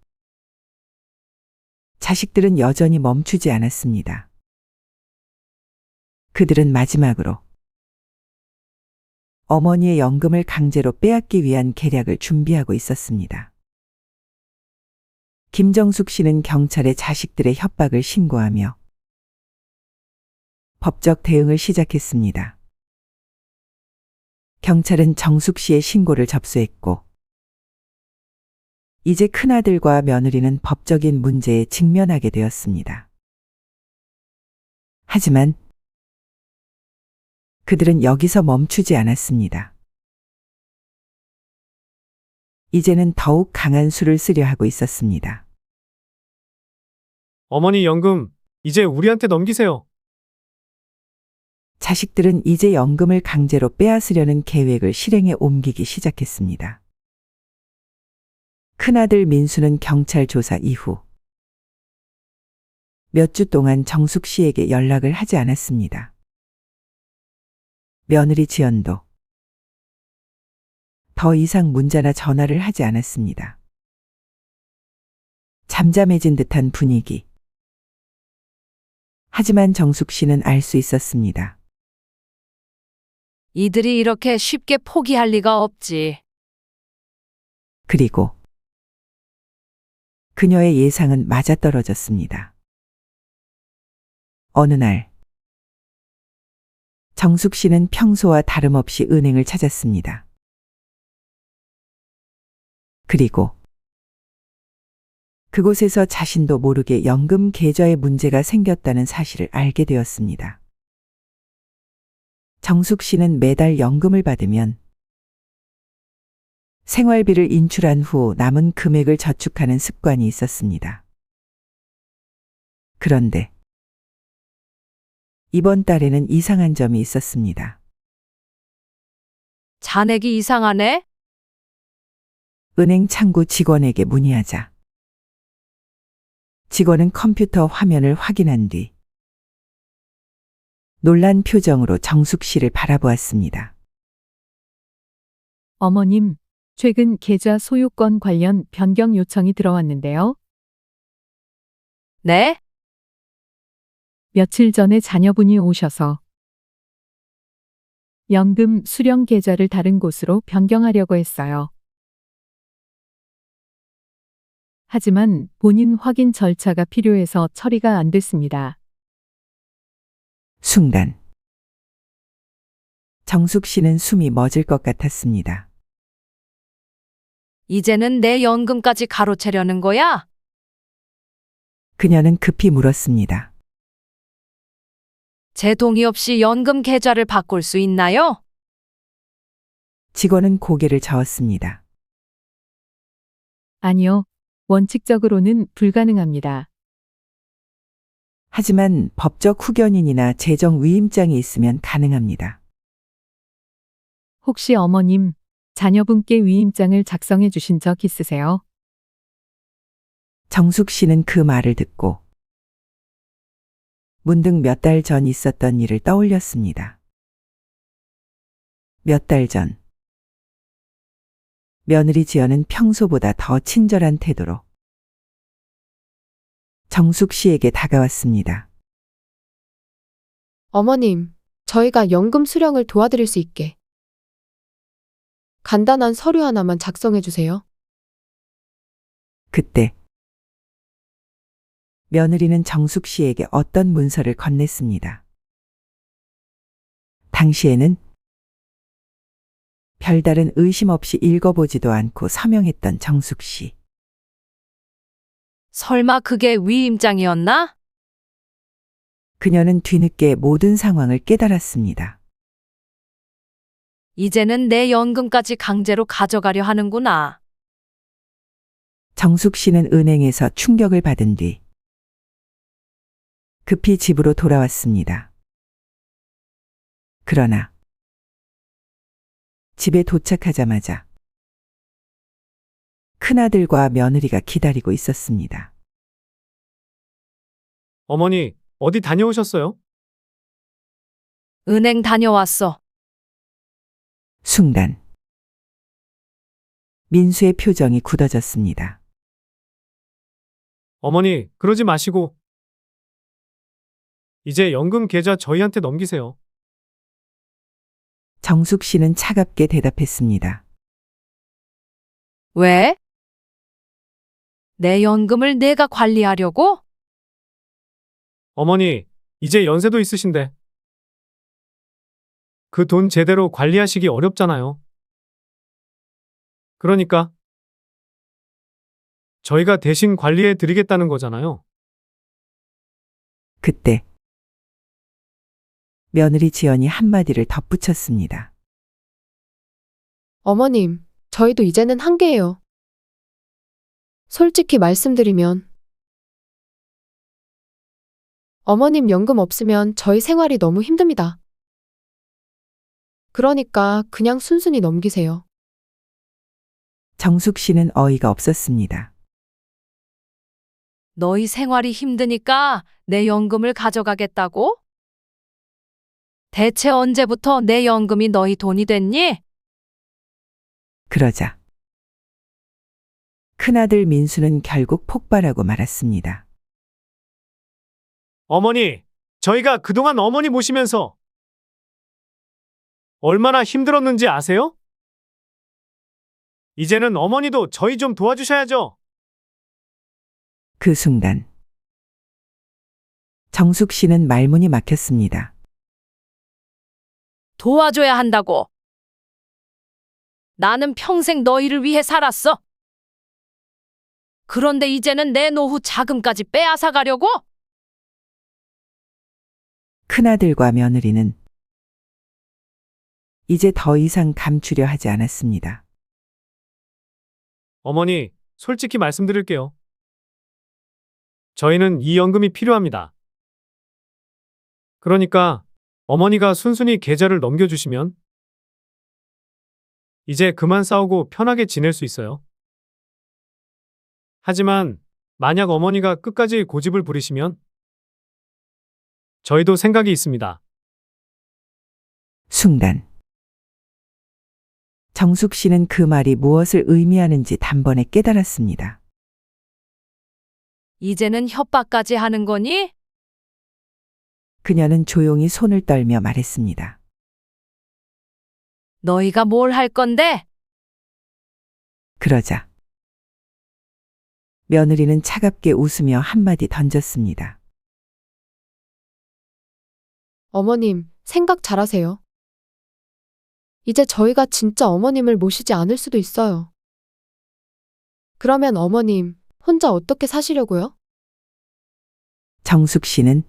S1: 자식들은 여전히 멈추지 않았습니다. 그들은 마지막으로 어머니의 연금을 강제로 빼앗기 위한 계략을 준비하고 있었습니다. 김정숙 씨는 경찰에 자식들의 협박을 신고하며 법적 대응을 시작했습니다. 경찰은 정숙 씨의 신고를 접수했고 이제 큰아들과 며느리는 법적인 문제에 직면하게 되었습니다. 하지만 그들은 여기서 멈추지 않았습니다. 이제는 더욱 강한 수를 쓰려 하고 있었습니다.
S3: 어머니 연금 이제 우리한테 넘기세요.
S1: 자식들은 이제 연금을 강제로 빼앗으려는 계획을 실행에 옮기기 시작했습니다. 큰아들 민수는 경찰 조사 이후 몇 주 동안 정숙 씨에게 연락을 하지 않았습니다. 며느리 지연도 더 이상 문자나 전화를 하지 않았습니다. 잠잠해진 듯한 분위기. 하지만 정숙 씨는 알 수 있었습니다.
S2: 이들이 이렇게 쉽게 포기할 리가 없지.
S1: 그리고 그녀의 예상은 맞아떨어졌습니다. 어느 날 정숙 씨는 평소와 다름없이 은행을 찾았습니다. 그리고 그곳에서 자신도 모르게 연금 계좌에 문제가 생겼다는 사실을 알게 되었습니다. 정숙 씨는 매달 연금을 받으면 생활비를 인출한 후 남은 금액을 저축하는 습관이 있었습니다. 그런데 이번 달에는 이상한 점이 있었습니다.
S2: 잔액이 이상하네?
S1: 은행 창구 직원에게 문의하자 직원은 컴퓨터 화면을 확인한 뒤 놀란 표정으로 정숙 씨를 바라보았습니다.
S6: 어머님, 최근 계좌 소유권 관련 변경 요청이 들어왔는데요.
S2: 네?
S6: 며칠 전에 자녀분이 오셔서 연금 수령 계좌를 다른 곳으로 변경하려고 했어요. 하지만 본인 확인 절차가 필요해서 처리가 안 됐습니다.
S1: 순간 정숙 씨는 숨이 멎을 것 같았습니다.
S2: 이제는 내 연금까지 가로채려는 거야?
S1: 그녀는 급히 물었습니다.
S2: 제 동의 없이 연금 계좌를 바꿀 수 있나요?
S1: 직원은 고개를 저었습니다.
S6: 아니요. 원칙적으로는 불가능합니다.
S1: 하지만 법적 후견인이나 재정 위임장이 있으면 가능합니다.
S6: 혹시 어머님, 자녀분께 위임장을 작성해 주신 적 있으세요?
S1: 정숙 씨는 그 말을 듣고 문득 몇 달 전 있었던 일을 떠올렸습니다. 몇 달 전, 며느리 지연은 평소보다 더 친절한 태도로 정숙 씨에게 다가왔습니다.
S4: 어머님, 저희가 연금 수령을 도와드릴 수 있게 간단한 서류 하나만 작성해 주세요.
S1: 그때 며느리는 정숙 씨에게 어떤 문서를 건넸습니다. 당시에는 별다른 의심 없이 읽어보지도 않고 서명했던 정숙 씨.
S2: 설마 그게 위임장이었나?
S1: 그녀는 뒤늦게 모든 상황을 깨달았습니다.
S2: 이제는 내 연금까지 강제로 가져가려 하는구나.
S1: 정숙 씨는 은행에서 충격을 받은 뒤 급히 집으로 돌아왔습니다. 그러나 집에 도착하자마자 큰아들과 며느리가 기다리고 있었습니다.
S3: 어머니, 어디 다녀오셨어요?
S2: 은행 다녀왔어.
S1: 순간 민수의 표정이 굳어졌습니다.
S3: 어머니, 그러지 마시고 이제 연금 계좌 저희한테 넘기세요.
S1: 정숙 씨는 차갑게 대답했습니다.
S2: 왜? 내 연금을 내가 관리하려고?
S3: 어머니, 이제 연세도 있으신데 그 돈 제대로 관리하시기 어렵잖아요. 그러니까 저희가 대신 관리해 드리겠다는 거잖아요.
S1: 그때 며느리 지연이 한마디를 덧붙였습니다.
S4: 어머님, 저희도 이제는 한계예요. 솔직히 말씀드리면 어머님 연금 없으면 저희 생활이 너무 힘듭니다. 그러니까 그냥 순순히 넘기세요.
S1: 정숙 씨는 어이가 없었습니다.
S2: 너희 생활이 힘드니까 내 연금을 가져가겠다고? 대체 언제부터 내 연금이 너희 돈이 됐니?
S1: 그러자 큰아들 민수는 결국 폭발하고 말았습니다.
S3: 어머니, 저희가 그동안 어머니 모시면서 얼마나 힘들었는지 아세요? 이제는 어머니도 저희 좀 도와주셔야죠.
S1: 그 순간 정숙 씨는 말문이 막혔습니다.
S2: 도와줘야 한다고. 나는 평생 너희를 위해 살았어. 그런데 이제는 내 노후 자금까지 빼앗아 가려고?
S1: 큰아들과 며느리는 이제 더 이상 감추려 하지 않았습니다.
S3: 어머니, 솔직히 말씀드릴게요. 저희는 이 연금이 필요합니다. 그러니까 어머니가 순순히 계좌를 넘겨주시면 이제 그만 싸우고 편하게 지낼 수 있어요. 하지만 만약 어머니가 끝까지 고집을 부리시면 저희도 생각이 있습니다.
S1: 순간 정숙 씨는 그 말이 무엇을 의미하는지 단번에 깨달았습니다.
S2: 이제는 협박까지 하는 거니?
S1: 그녀는 조용히 손을 떨며 말했습니다.
S2: 너희가 뭘 할 건데?
S1: 그러자 며느리는 차갑게 웃으며 한마디 던졌습니다.
S4: 어머님, 생각 잘하세요. 이제 저희가 진짜 어머님을 모시지 않을 수도 있어요. 그러면 어머님, 혼자 어떻게 사시려고요?
S1: 정숙 씨는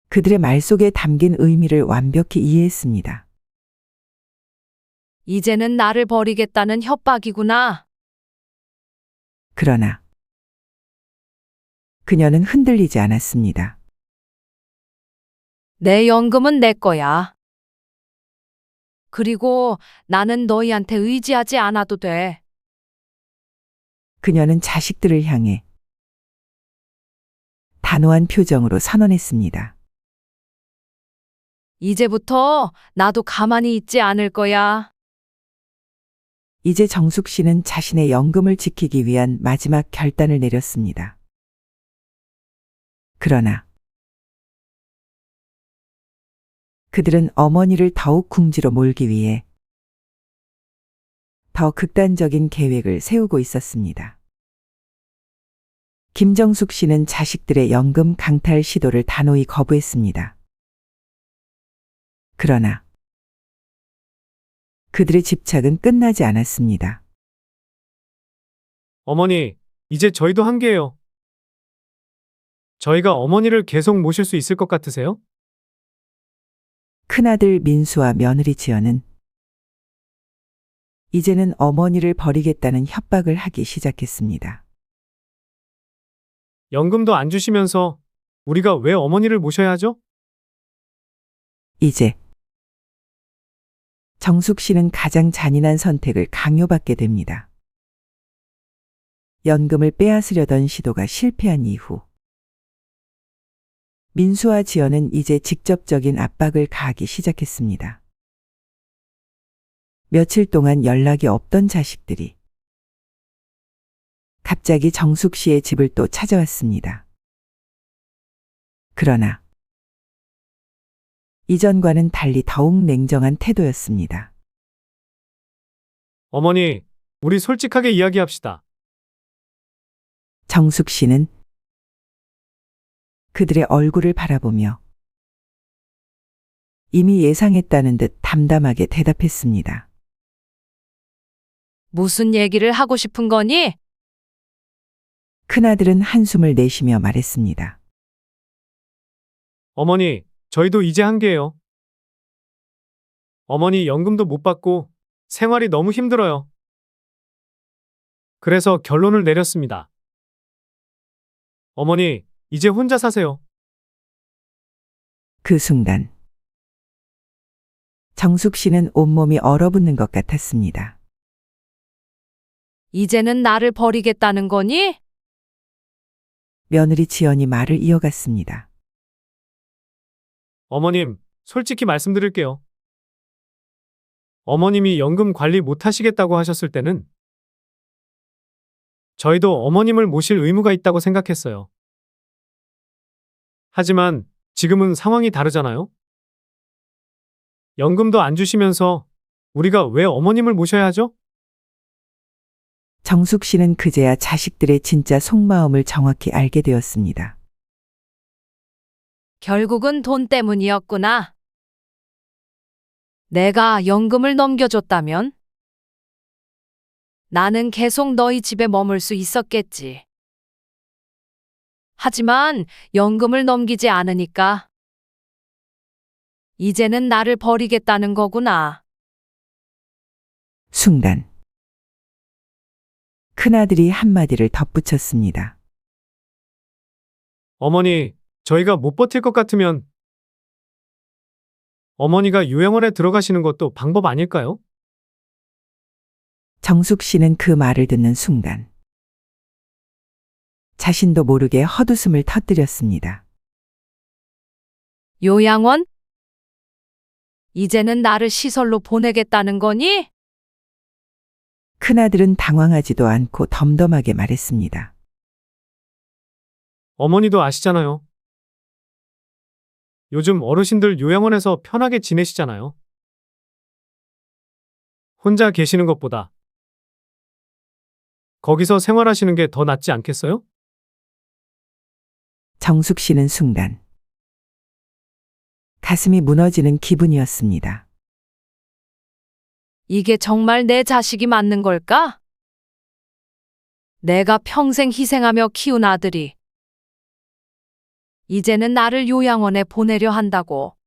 S1: 그들의 말 속에 담긴 의미를 완벽히 이해했습니다.
S2: 이제는 나를 버리겠다는 협박이구나.
S1: 그러나 그녀는 흔들리지 않았습니다.
S2: 내 연금은 내 거야. 그리고 나는 너희한테 의지하지 않아도 돼.
S1: 그녀는 자식들을 향해 단호한 표정으로 선언했습니다.
S2: 이제부터 나도 가만히 있지 않을 거야.
S1: 이제 정숙 씨는 자신의 연금을 지키기 위한 마지막 결단을 내렸습니다. 그러나 그들은 어머니를 더욱 궁지로 몰기 위해 더 극단적인 계획을 세우고 있었습니다. 김정숙 씨는 자식들의 연금 강탈 시도를 단호히 거부했습니다. 그러나 그들의 집착은 끝나지 않았습니다.
S3: 어머니, 이제 저희도 한계예요. 저희가 어머니를 계속 모실 수 있을 것 같으세요?
S1: 큰아들 민수와 며느리 지연은 이제는 어머니를 버리겠다는 협박을 하기 시작했습니다.
S3: 연금도 안 주시면서 우리가 왜 어머니를 모셔야 하죠?
S1: 이제 정숙 씨는 가장 잔인한 선택을 강요받게 됩니다. 연금을 빼앗으려던 시도가 실패한 이후 민수와 지연은 이제 직접적인 압박을 가하기 시작했습니다. 며칠 동안 연락이 없던 자식들이 갑자기 정숙 씨의 집을 또 찾아왔습니다. 그러나 이전과는 달리 더욱 냉정한 태도였습니다.
S3: 어머니, 우리 솔직하게 이야기합시다.
S1: 정숙 씨는 그들의 얼굴을 바라보며 이미 예상했다는 듯 담담하게 대답했습니다.
S2: 무슨 얘기를 하고 싶은 거니?
S1: 큰아들은 한숨을 내쉬며 말했습니다.
S3: 어머니, 저희도 이제 한계예요. 어머니 연금도 못 받고 생활이 너무 힘들어요. 그래서 결론을 내렸습니다. 어머니, 이제 혼자 사세요.
S1: 그 순간 정숙 씨는 온몸이 얼어붙는 것 같았습니다.
S2: 이제는 나를 버리겠다는 거니?
S1: 며느리 지연이 말을 이어갔습니다.
S3: 어머님, 솔직히 말씀드릴게요. 어머님이 연금 관리 못 하시겠다고 하셨을 때는 저희도 어머님을 모실 의무가 있다고 생각했어요. 하지만 지금은 상황이 다르잖아요? 연금도 안 주시면서 우리가 왜 어머님을 모셔야 하죠?
S1: 정숙 씨는 그제야 자식들의 진짜 속마음을 정확히 알게 되었습니다.
S2: 결국은 돈 때문이었구나. 내가 연금을 넘겨줬다면 나는 계속 너희 집에 머물 수 있었겠지. 하지만 연금을 넘기지 않으니까 이제는 나를 버리겠다는 거구나.
S1: 순간 큰아들이 한마디를 덧붙였습니다.
S3: 어머니, 저희가 못 버틸 것 같으면 어머니가 요양원에 들어가시는 것도 방법 아닐까요?
S1: 정숙 씨는 그 말을 듣는 순간 자신도 모르게 헛웃음을 터뜨렸습니다.
S2: 요양원? 이제는 나를 시설로 보내겠다는 거니?
S1: 큰아들은 당황하지도 않고 덤덤하게 말했습니다.
S3: 어머니도 아시잖아요. 요즘 어르신들 요양원에서 편하게 지내시잖아요. 혼자 계시는 것보다 거기서 생활하시는 게 더 낫지 않겠어요?
S1: 정숙 씨는 순간 가슴이 무너지는 기분이었습니다.
S2: 이게 정말 내 자식이 맞는 걸까? 내가 평생 희생하며 키운 아들이 이제는 나를 요양원에 보내려 한다고.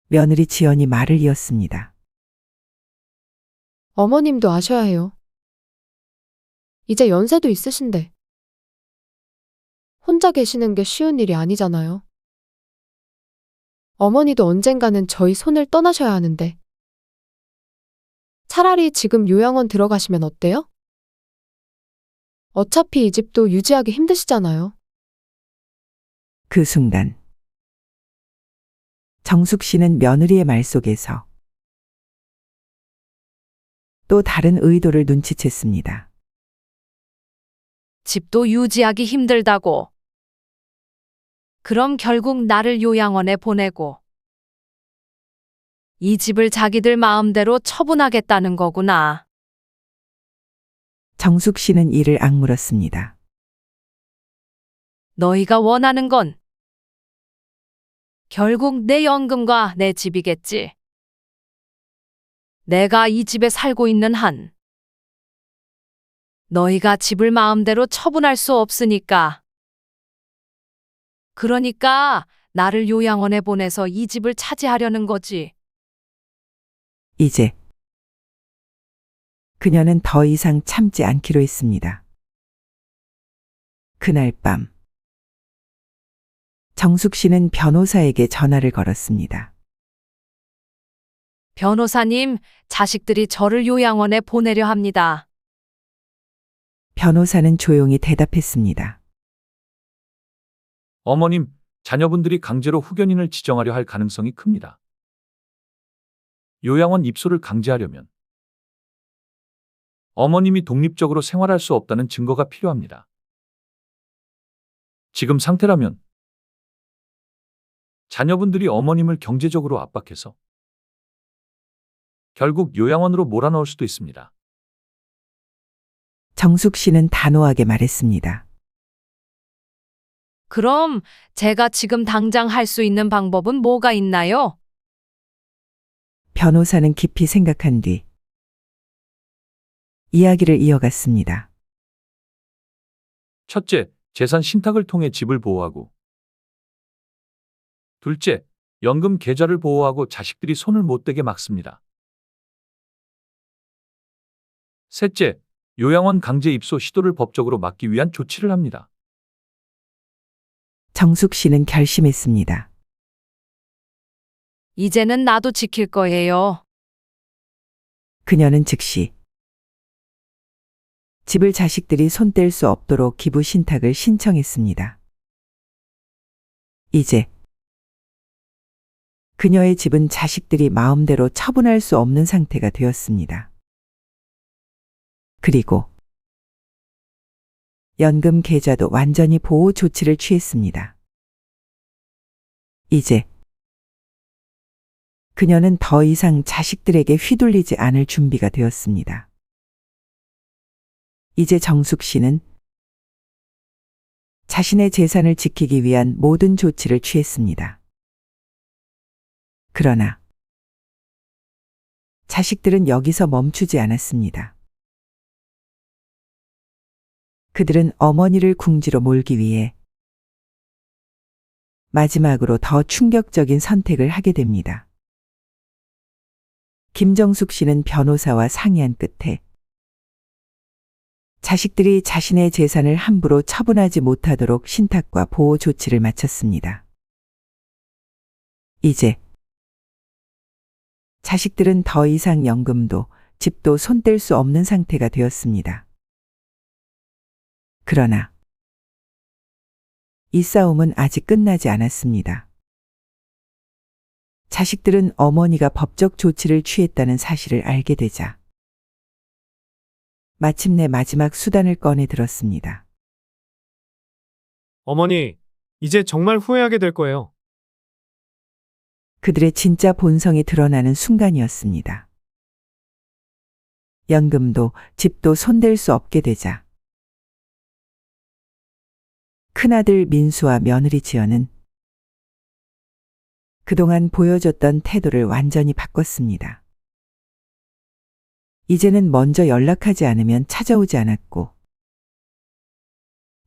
S1: 며느리 지연이 말을 이었습니다.
S4: 어머님도 아셔야 해요. 이제 연세도 있으신데. 혼자 계시는 게 쉬운 일이 아니잖아요. 어머니도 언젠가는 저희 손을 떠나셔야 하는데. 차라리 지금 요양원 들어가시면 어때요? 어차피 이 집도 유지하기 힘드시잖아요.
S1: 그 순간 정숙 씨는 며느리의 말 속에서 또 다른 의도를 눈치챘습니다.
S2: 집도 유지하기 힘들다고. 그럼 결국 나를 요양원에 보내고 이 집을 자기들 마음대로 처분하겠다는 거구나.
S1: 정숙 씨는 이를 악물었습니다.
S2: 너희가 원하는 건 결국 내 연금과 내 집이겠지. 내가 이 집에 살고 있는 한 너희가 집을 마음대로 처분할 수 없으니까. 그러니까 나를 요양원에 보내서 이 집을 차지하려는 거지.
S1: 이제 그녀는 더 이상 참지 않기로 했습니다. 그날 밤 정숙 씨는 변호사에게 전화를 걸었습니다.
S2: 변호사님, 자식들이 저를 요양원에 보내려 합니다.
S1: 변호사는 조용히 대답했습니다.
S9: 어머님, 자녀분들이 강제로 후견인을 지정하려 할 가능성이 큽니다. 요양원 입소를 강제하려면 어머님이 독립적으로 생활할 수 없다는 증거가 필요합니다. 지금 상태라면 자녀분들이 어머님을 경제적으로 압박해서 결국 요양원으로 몰아넣을 수도 있습니다.
S1: 정숙 씨는 단호하게 말했습니다.
S2: 그럼 제가 지금 당장 할 수 있는 방법은 뭐가 있나요?
S1: 변호사는 깊이 생각한 뒤 이야기를 이어갔습니다.
S9: 첫째, 재산 신탁을 통해 집을 보호하고. 둘째, 연금 계좌를 보호하고 자식들이 손을 못 대게 막습니다. 셋째, 요양원 강제 입소 시도를 법적으로 막기 위한 조치를 합니다.
S1: 정숙 씨는 결심했습니다.
S2: 이제는 나도 지킬 거예요.
S1: 그녀는 즉시 집을 자식들이 손 뗄 수 없도록 기부 신탁을 신청했습니다. 이제 그녀의 집은 자식들이 마음대로 처분할 수 없는 상태가 되었습니다. 그리고 연금 계좌도 완전히 보호 조치를 취했습니다. 이제 그녀는 더 이상 자식들에게 휘둘리지 않을 준비가 되었습니다. 이제 정숙 씨는 자신의 재산을 지키기 위한 모든 조치를 취했습니다. 그러나 자식들은 여기서 멈추지 않았습니다. 그들은 어머니를 궁지로 몰기 위해 마지막으로 더 충격적인 선택을 하게 됩니다. 김정숙 씨는 변호사와 상의한 끝에 자식들이 자신의 재산을 함부로 처분하지 못하도록 신탁과 보호 조치를 마쳤습니다. 이제 자식들은 더 이상 연금도 집도 손 뗄 수 없는 상태가 되었습니다. 그러나 이 싸움은 아직 끝나지 않았습니다. 자식들은 어머니가 법적 조치를 취했다는 사실을 알게 되자 마침내 마지막 수단을 꺼내 들었습니다.
S3: 어머니, 이제 정말 후회하게 될 거예요.
S1: 그들의 진짜 본성이 드러나는 순간이었습니다. 연금도 집도 손댈 수 없게 되자 큰아들 민수와 며느리 지연은 그동안 보여줬던 태도를 완전히 바꿨습니다. 이제는 먼저 연락하지 않으면 찾아오지 않았고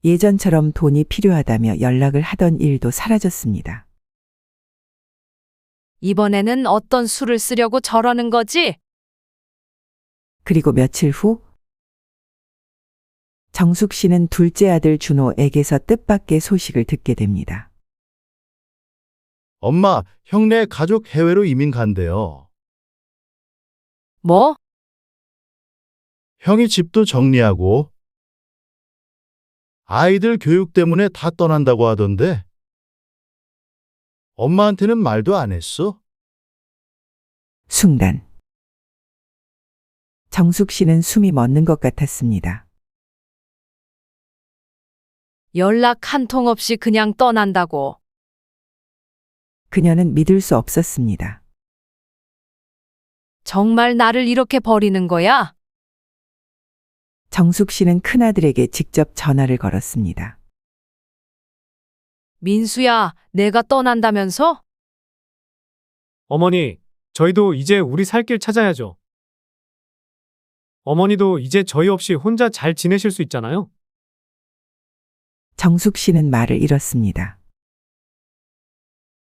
S1: 예전처럼 돈이 필요하다며 연락을 하던 일도 사라졌습니다.
S2: 이번에는 어떤 수를 쓰려고 저러는 거지?
S1: 그리고 며칠 후 정숙 씨는 둘째 아들 준호에게서 뜻밖의 소식을 듣게 됩니다.
S10: 엄마, 형네 가족 해외로 이민 간대요.
S2: 뭐?
S10: 형이 집도 정리하고 아이들 교육 때문에 다 떠난다고 하던데 엄마한테는 말도 안 했어?
S1: 순간 정숙 씨는 숨이 멎는 것 같았습니다.
S2: 연락 한 통 없이 그냥 떠난다고.
S1: 그녀는 믿을 수 없었습니다.
S2: 정말 나를 이렇게 버리는 거야?
S1: 정숙 씨는 큰아들에게 직접 전화를 걸었습니다.
S2: 민수야, 내가 떠난다면서?
S3: 어머니, 저희도 이제 우리 살 길 찾아야죠. 어머니도 이제 저희 없이 혼자 잘 지내실 수 있잖아요.
S1: 정숙 씨는 말을 잃었습니다.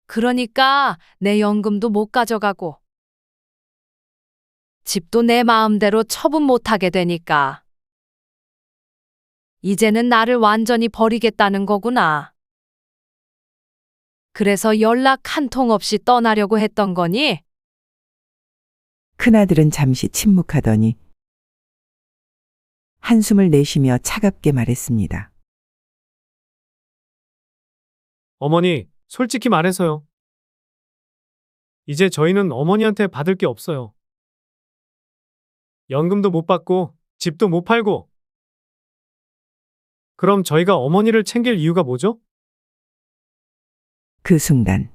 S2: 그러니까 내 연금도 못 가져가고 집도 내 마음대로 처분 못 하게 되니까 이제는 나를 완전히 버리겠다는 거구나. 그래서 연락 한 통 없이 떠나려고 했던 거니?
S1: 큰아들은 잠시 침묵하더니 한숨을 내쉬며 차갑게 말했습니다.
S3: 어머니, 솔직히 말해서요. 이제 저희는 어머니한테 받을 게 없어요. 연금도 못 받고 집도 못 팔고. 그럼 저희가 어머니를 챙길 이유가 뭐죠?
S1: 그 순간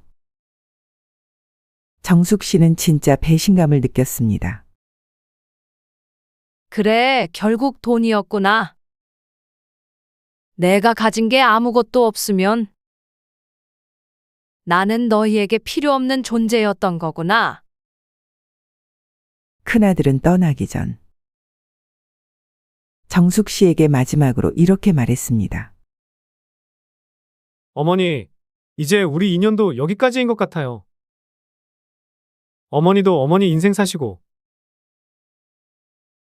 S1: 정숙 씨는 진짜 배신감을 느꼈습니다.
S2: 그래, 결국 돈이었구나. 내가 가진 게 아무것도 없으면 나는 너희에게 필요 없는 존재였던 거구나.
S1: 큰아들은 떠나기 전 정숙 씨에게 마지막으로 이렇게 말했습니다.
S3: 어머니, 이제 우리 인연도 여기까지인 것 같아요. 어머니도 어머니 인생 사시고,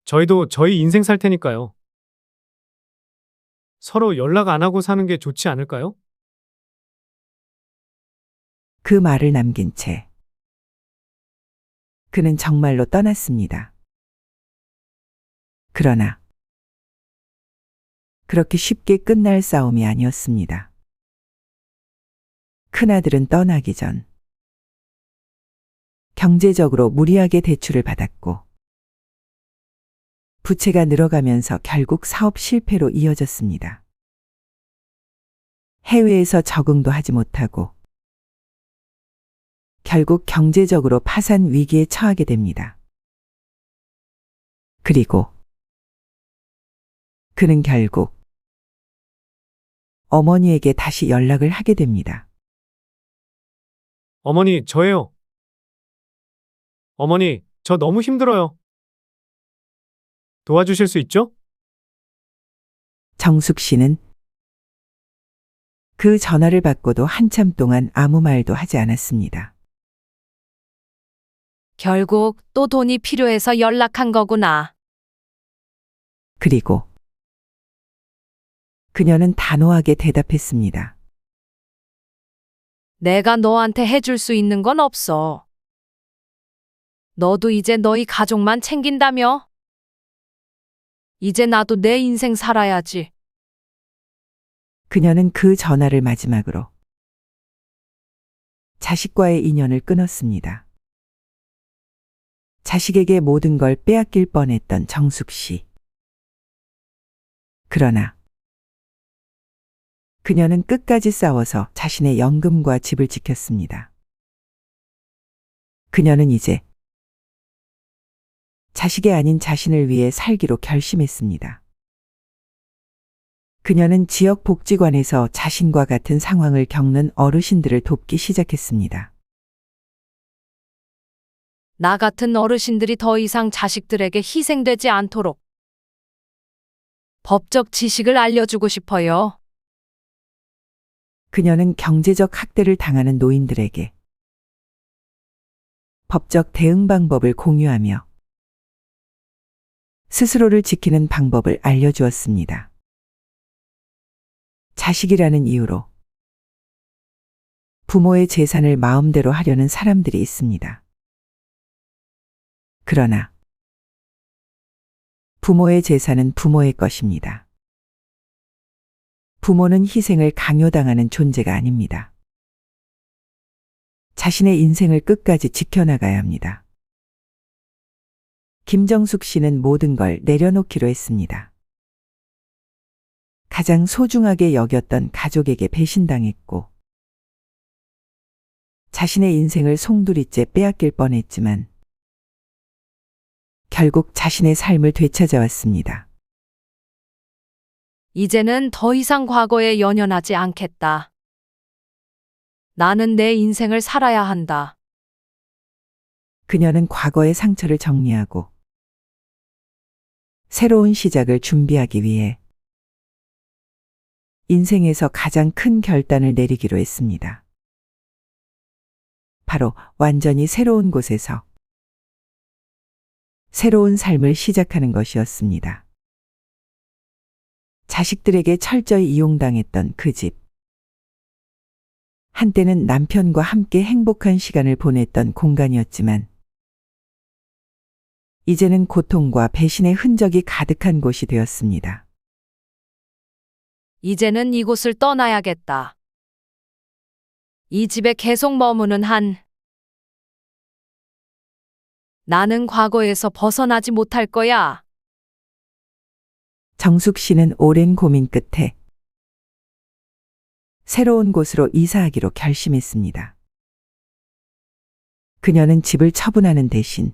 S3: 저희도 저희 인생 살 테니까요. 서로 연락 안 하고 사는 게 좋지 않을까요?
S1: 그 말을 남긴 채 그는 정말로 떠났습니다. 그러나 그렇게 쉽게 끝날 싸움이 아니었습니다. 큰아들은 떠나기 전 경제적으로 무리하게 대출을 받았고 부채가 늘어가면서 결국 사업 실패로 이어졌습니다. 해외에서 적응도 하지 못하고 결국 경제적으로 파산 위기에 처하게 됩니다. 그리고 그는 결국 어머니에게 다시 연락을 하게 됩니다.
S3: 어머니, 저예요. 어머니, 저 너무 힘들어요. 도와주실 수 있죠?
S1: 정숙 씨는 그 전화를 받고도 한참 동안 아무 말도 하지 않았습니다.
S2: 결국 또 돈이 필요해서 연락한 거구나.
S1: 그리고 그녀는 단호하게 대답했습니다.
S2: 내가 너한테 해줄 수 있는 건 없어. 너도 이제 너희 가족만 챙긴다며? 이제 나도 내 인생 살아야지.
S1: 그녀는 그 전화를 마지막으로 자식과의 인연을 끊었습니다. 자식에게 모든 걸 빼앗길 뻔했던 정숙 씨. 그러나 그녀는 끝까지 싸워서 자신의 연금과 집을 지켰습니다. 그녀는 이제 자식이 아닌 자신을 위해 살기로 결심했습니다. 그녀는 지역 복지관에서 자신과 같은 상황을 겪는 어르신들을 돕기 시작했습니다.
S2: 나 같은 어르신들이 더 이상 자식들에게 희생되지 않도록 법적 지식을 알려주고 싶어요.
S1: 그녀는 경제적 학대를 당하는 노인들에게 법적 대응 방법을 공유하며 스스로를 지키는 방법을 알려주었습니다. 자식이라는 이유로 부모의 재산을 마음대로 하려는 사람들이 있습니다. 그러나 부모의 재산은 부모의 것입니다. 부모는 희생을 강요당하는 존재가 아닙니다. 자신의 인생을 끝까지 지켜나가야 합니다. 김정숙 씨는 모든 걸 내려놓기로 했습니다. 가장 소중하게 여겼던 가족에게 배신당했고 자신의 인생을 송두리째 빼앗길 뻔했지만 결국 자신의 삶을 되찾아왔습니다.
S2: 이제는 더 이상 과거에 연연하지 않겠다. 나는 내 인생을 살아야 한다.
S1: 그녀는 과거의 상처를 정리하고 새로운 시작을 준비하기 위해 인생에서 가장 큰 결단을 내리기로 했습니다. 바로 완전히 새로운 곳에서 새로운 삶을 시작하는 것이었습니다. 자식들에게 철저히 이용당했던 그 집. 한때는 남편과 함께 행복한 시간을 보냈던 공간이었지만 이제는 고통과 배신의 흔적이 가득한 곳이 되었습니다.
S2: 이제는 이곳을 떠나야겠다. 이 집에 계속 머무는 한 나는 과거에서 벗어나지 못할 거야.
S1: 정숙 씨는 오랜 고민 끝에 새로운 곳으로 이사하기로 결심했습니다. 그녀는 집을 처분하는 대신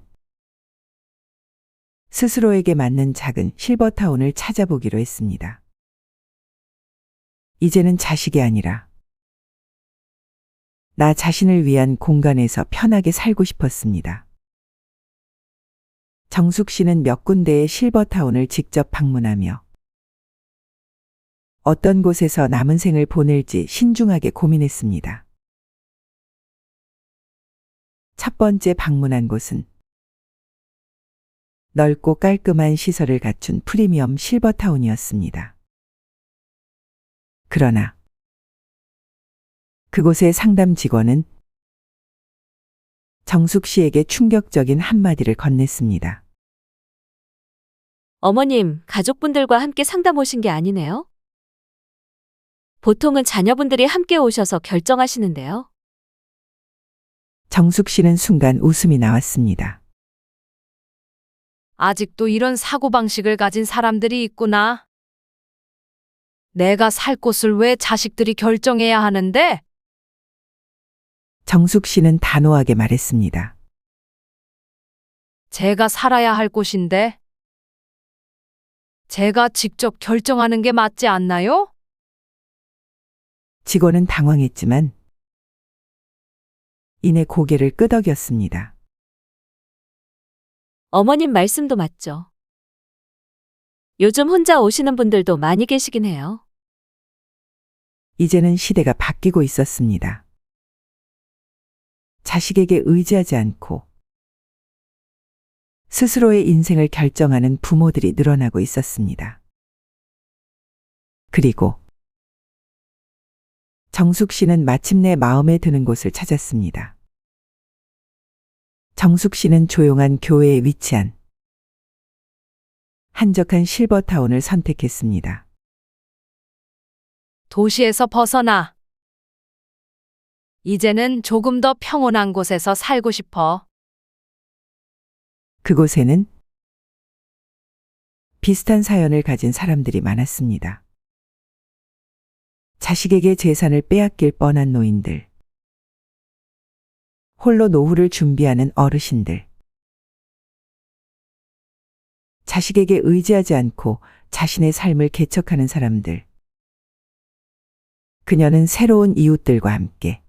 S1: 스스로에게 맞는 작은 실버타운을 찾아보기로 했습니다. 이제는 자식이 아니라 나 자신을 위한 공간에서 편하게 살고 싶었습니다. 정숙 씨는 몇 군데의 실버타운을 직접 방문하며 어떤 곳에서 남은 생을 보낼지 신중하게 고민했습니다. 첫 번째 방문한 곳은 넓고 깔끔한 시설을 갖춘 프리미엄 실버타운이었습니다. 그러나 그곳의 상담 직원은 정숙 씨에게 충격적인 한마디를 건넸습니다.
S5: 어머님, 가족분들과 함께 상담 오신 게 아니네요? 보통은 자녀분들이 함께 오셔서 결정하시는데요.
S1: 정숙 씨는 순간 웃음이 나왔습니다.
S2: 아직도 이런 사고방식을 가진 사람들이 있구나. 내가 살 곳을 왜 자식들이 결정해야 하는데?
S1: 정숙 씨는 단호하게 말했습니다.
S2: 제가 살아야 할 곳인데. 제가 직접 결정하는 게 맞지 않나요?
S1: 직원은 당황했지만 이내 고개를 끄덕였습니다.
S5: 어머님 말씀도 맞죠. 요즘 혼자 오시는 분들도 많이 계시긴 해요.
S1: 이제는 시대가 바뀌고 있었습니다. 자식에게 의지하지 않고 스스로의 인생을 결정하는 부모들이 늘어나고 있었습니다. 그리고 정숙 씨는 마침내 마음에 드는 곳을 찾았습니다. 정숙 씨는 조용한 교외에 위치한 한적한 실버타운을 선택했습니다.
S2: 도시에서 벗어나. 이제는 조금 더 평온한 곳에서 살고 싶어.
S1: 그곳에는 비슷한 사연을 가진 사람들이 많았습니다. 자식에게 재산을 빼앗길 뻔한 노인들, 홀로 노후를 준비하는 어르신들, 자식에게 의지하지 않고 자신의 삶을 개척하는 사람들. 그녀는 새로운 이웃들과 함께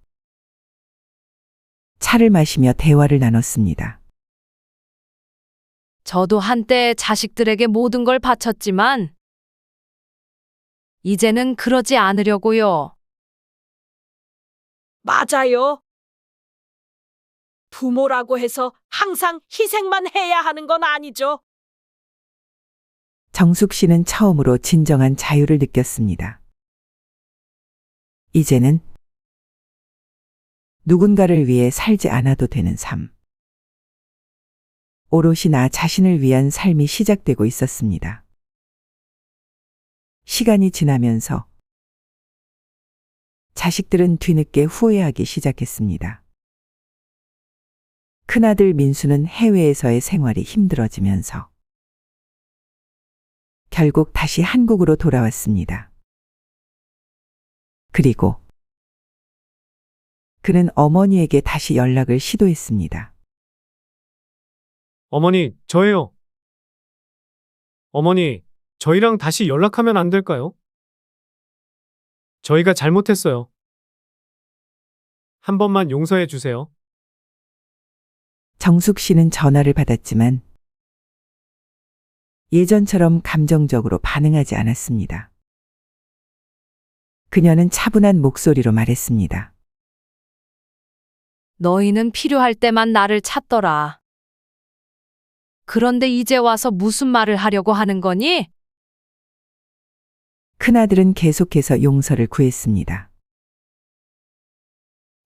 S1: 차를 마시며 대화를 나눴습니다.
S2: 저도 한때 자식들에게 모든 걸 바쳤지만 이제는 그러지 않으려고요.
S11: 맞아요. 부모라고 해서 항상 희생만 해야 하는 건 아니죠.
S1: 정숙 씨는 처음으로 진정한 자유를 느꼈습니다. 이제는 누군가를 위해 살지 않아도 되는 삶. 오롯이 나 자신을 위한 삶이 시작되고 있었습니다. 시간이 지나면서 자식들은 뒤늦게 후회하기 시작했습니다. 큰아들 민수는 해외에서의 생활이 힘들어지면서 결국 다시 한국으로 돌아왔습니다. 그리고 그는 어머니에게 다시 연락을 시도했습니다.
S3: 어머니, 저예요. 어머니, 저희랑 다시 연락하면 안 될까요? 저희가 잘못했어요. 한 번만 용서해 주세요.
S1: 정숙 씨는 전화를 받았지만 예전처럼 감정적으로 반응하지 않았습니다. 그녀는 차분한 목소리로 말했습니다.
S2: 너희는 필요할 때만 나를 찾더라. 그런데 이제 와서 무슨 말을 하려고 하는 거니?
S1: 큰아들은 계속해서 용서를 구했습니다.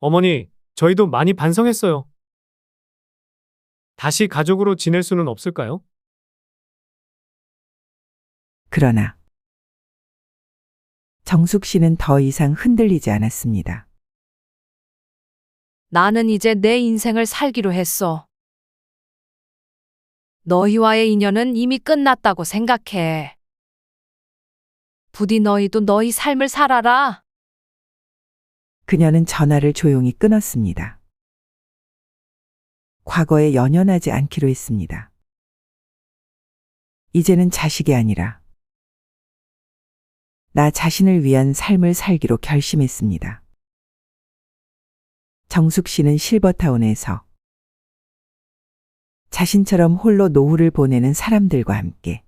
S3: 어머니, 저희도 많이 반성했어요. 다시 가족으로 지낼 수는 없을까요?
S1: 그러나 정숙 씨는 더 이상 흔들리지 않았습니다.
S2: 나는 이제 내 인생을 살기로 했어. 너희와의 인연은 이미 끝났다고 생각해. 부디 너희도 너희 삶을 살아라.
S1: 그녀는 전화를 조용히 끊었습니다. 과거에 연연하지 않기로 했습니다. 이제는 자식이 아니라 나 자신을 위한 삶을 살기로 결심했습니다. 정숙 씨는 실버타운에서 자신처럼 홀로 노후를 보내는 사람들과 함께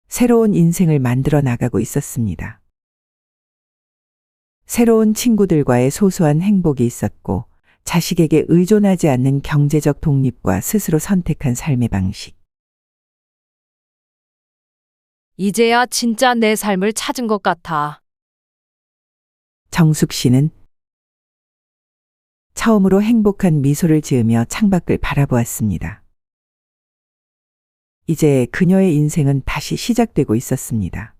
S1: 새로운 인생을 만들어 나가고 있었습니다. 새로운 친구들과의 소소한 행복이 있었고, 자식에게 의존하지 않는 경제적 독립과 스스로 선택한 삶의 방식.
S2: 이제야 진짜 내 삶을 찾은 것 같아.
S1: 정숙 씨는 처음으로 행복한 미소를 지으며 창밖을 바라보았습니다. 이제 그녀의 인생은 다시 시작되고 있었습니다.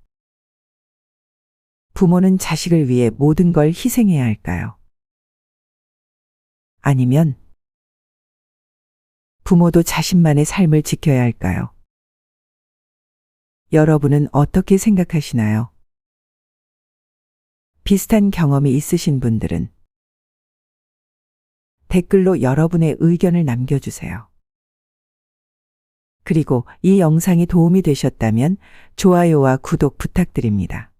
S1: 부모는 자식을 위해 모든 걸 희생해야 할까요? 아니면 부모도 자신만의 삶을 지켜야 할까요? 여러분은 어떻게 생각하시나요? 비슷한 경험이 있으신 분들은 댓글로 여러분의 의견을 남겨주세요. 그리고 이 영상이 도움이 되셨다면 좋아요와 구독 부탁드립니다.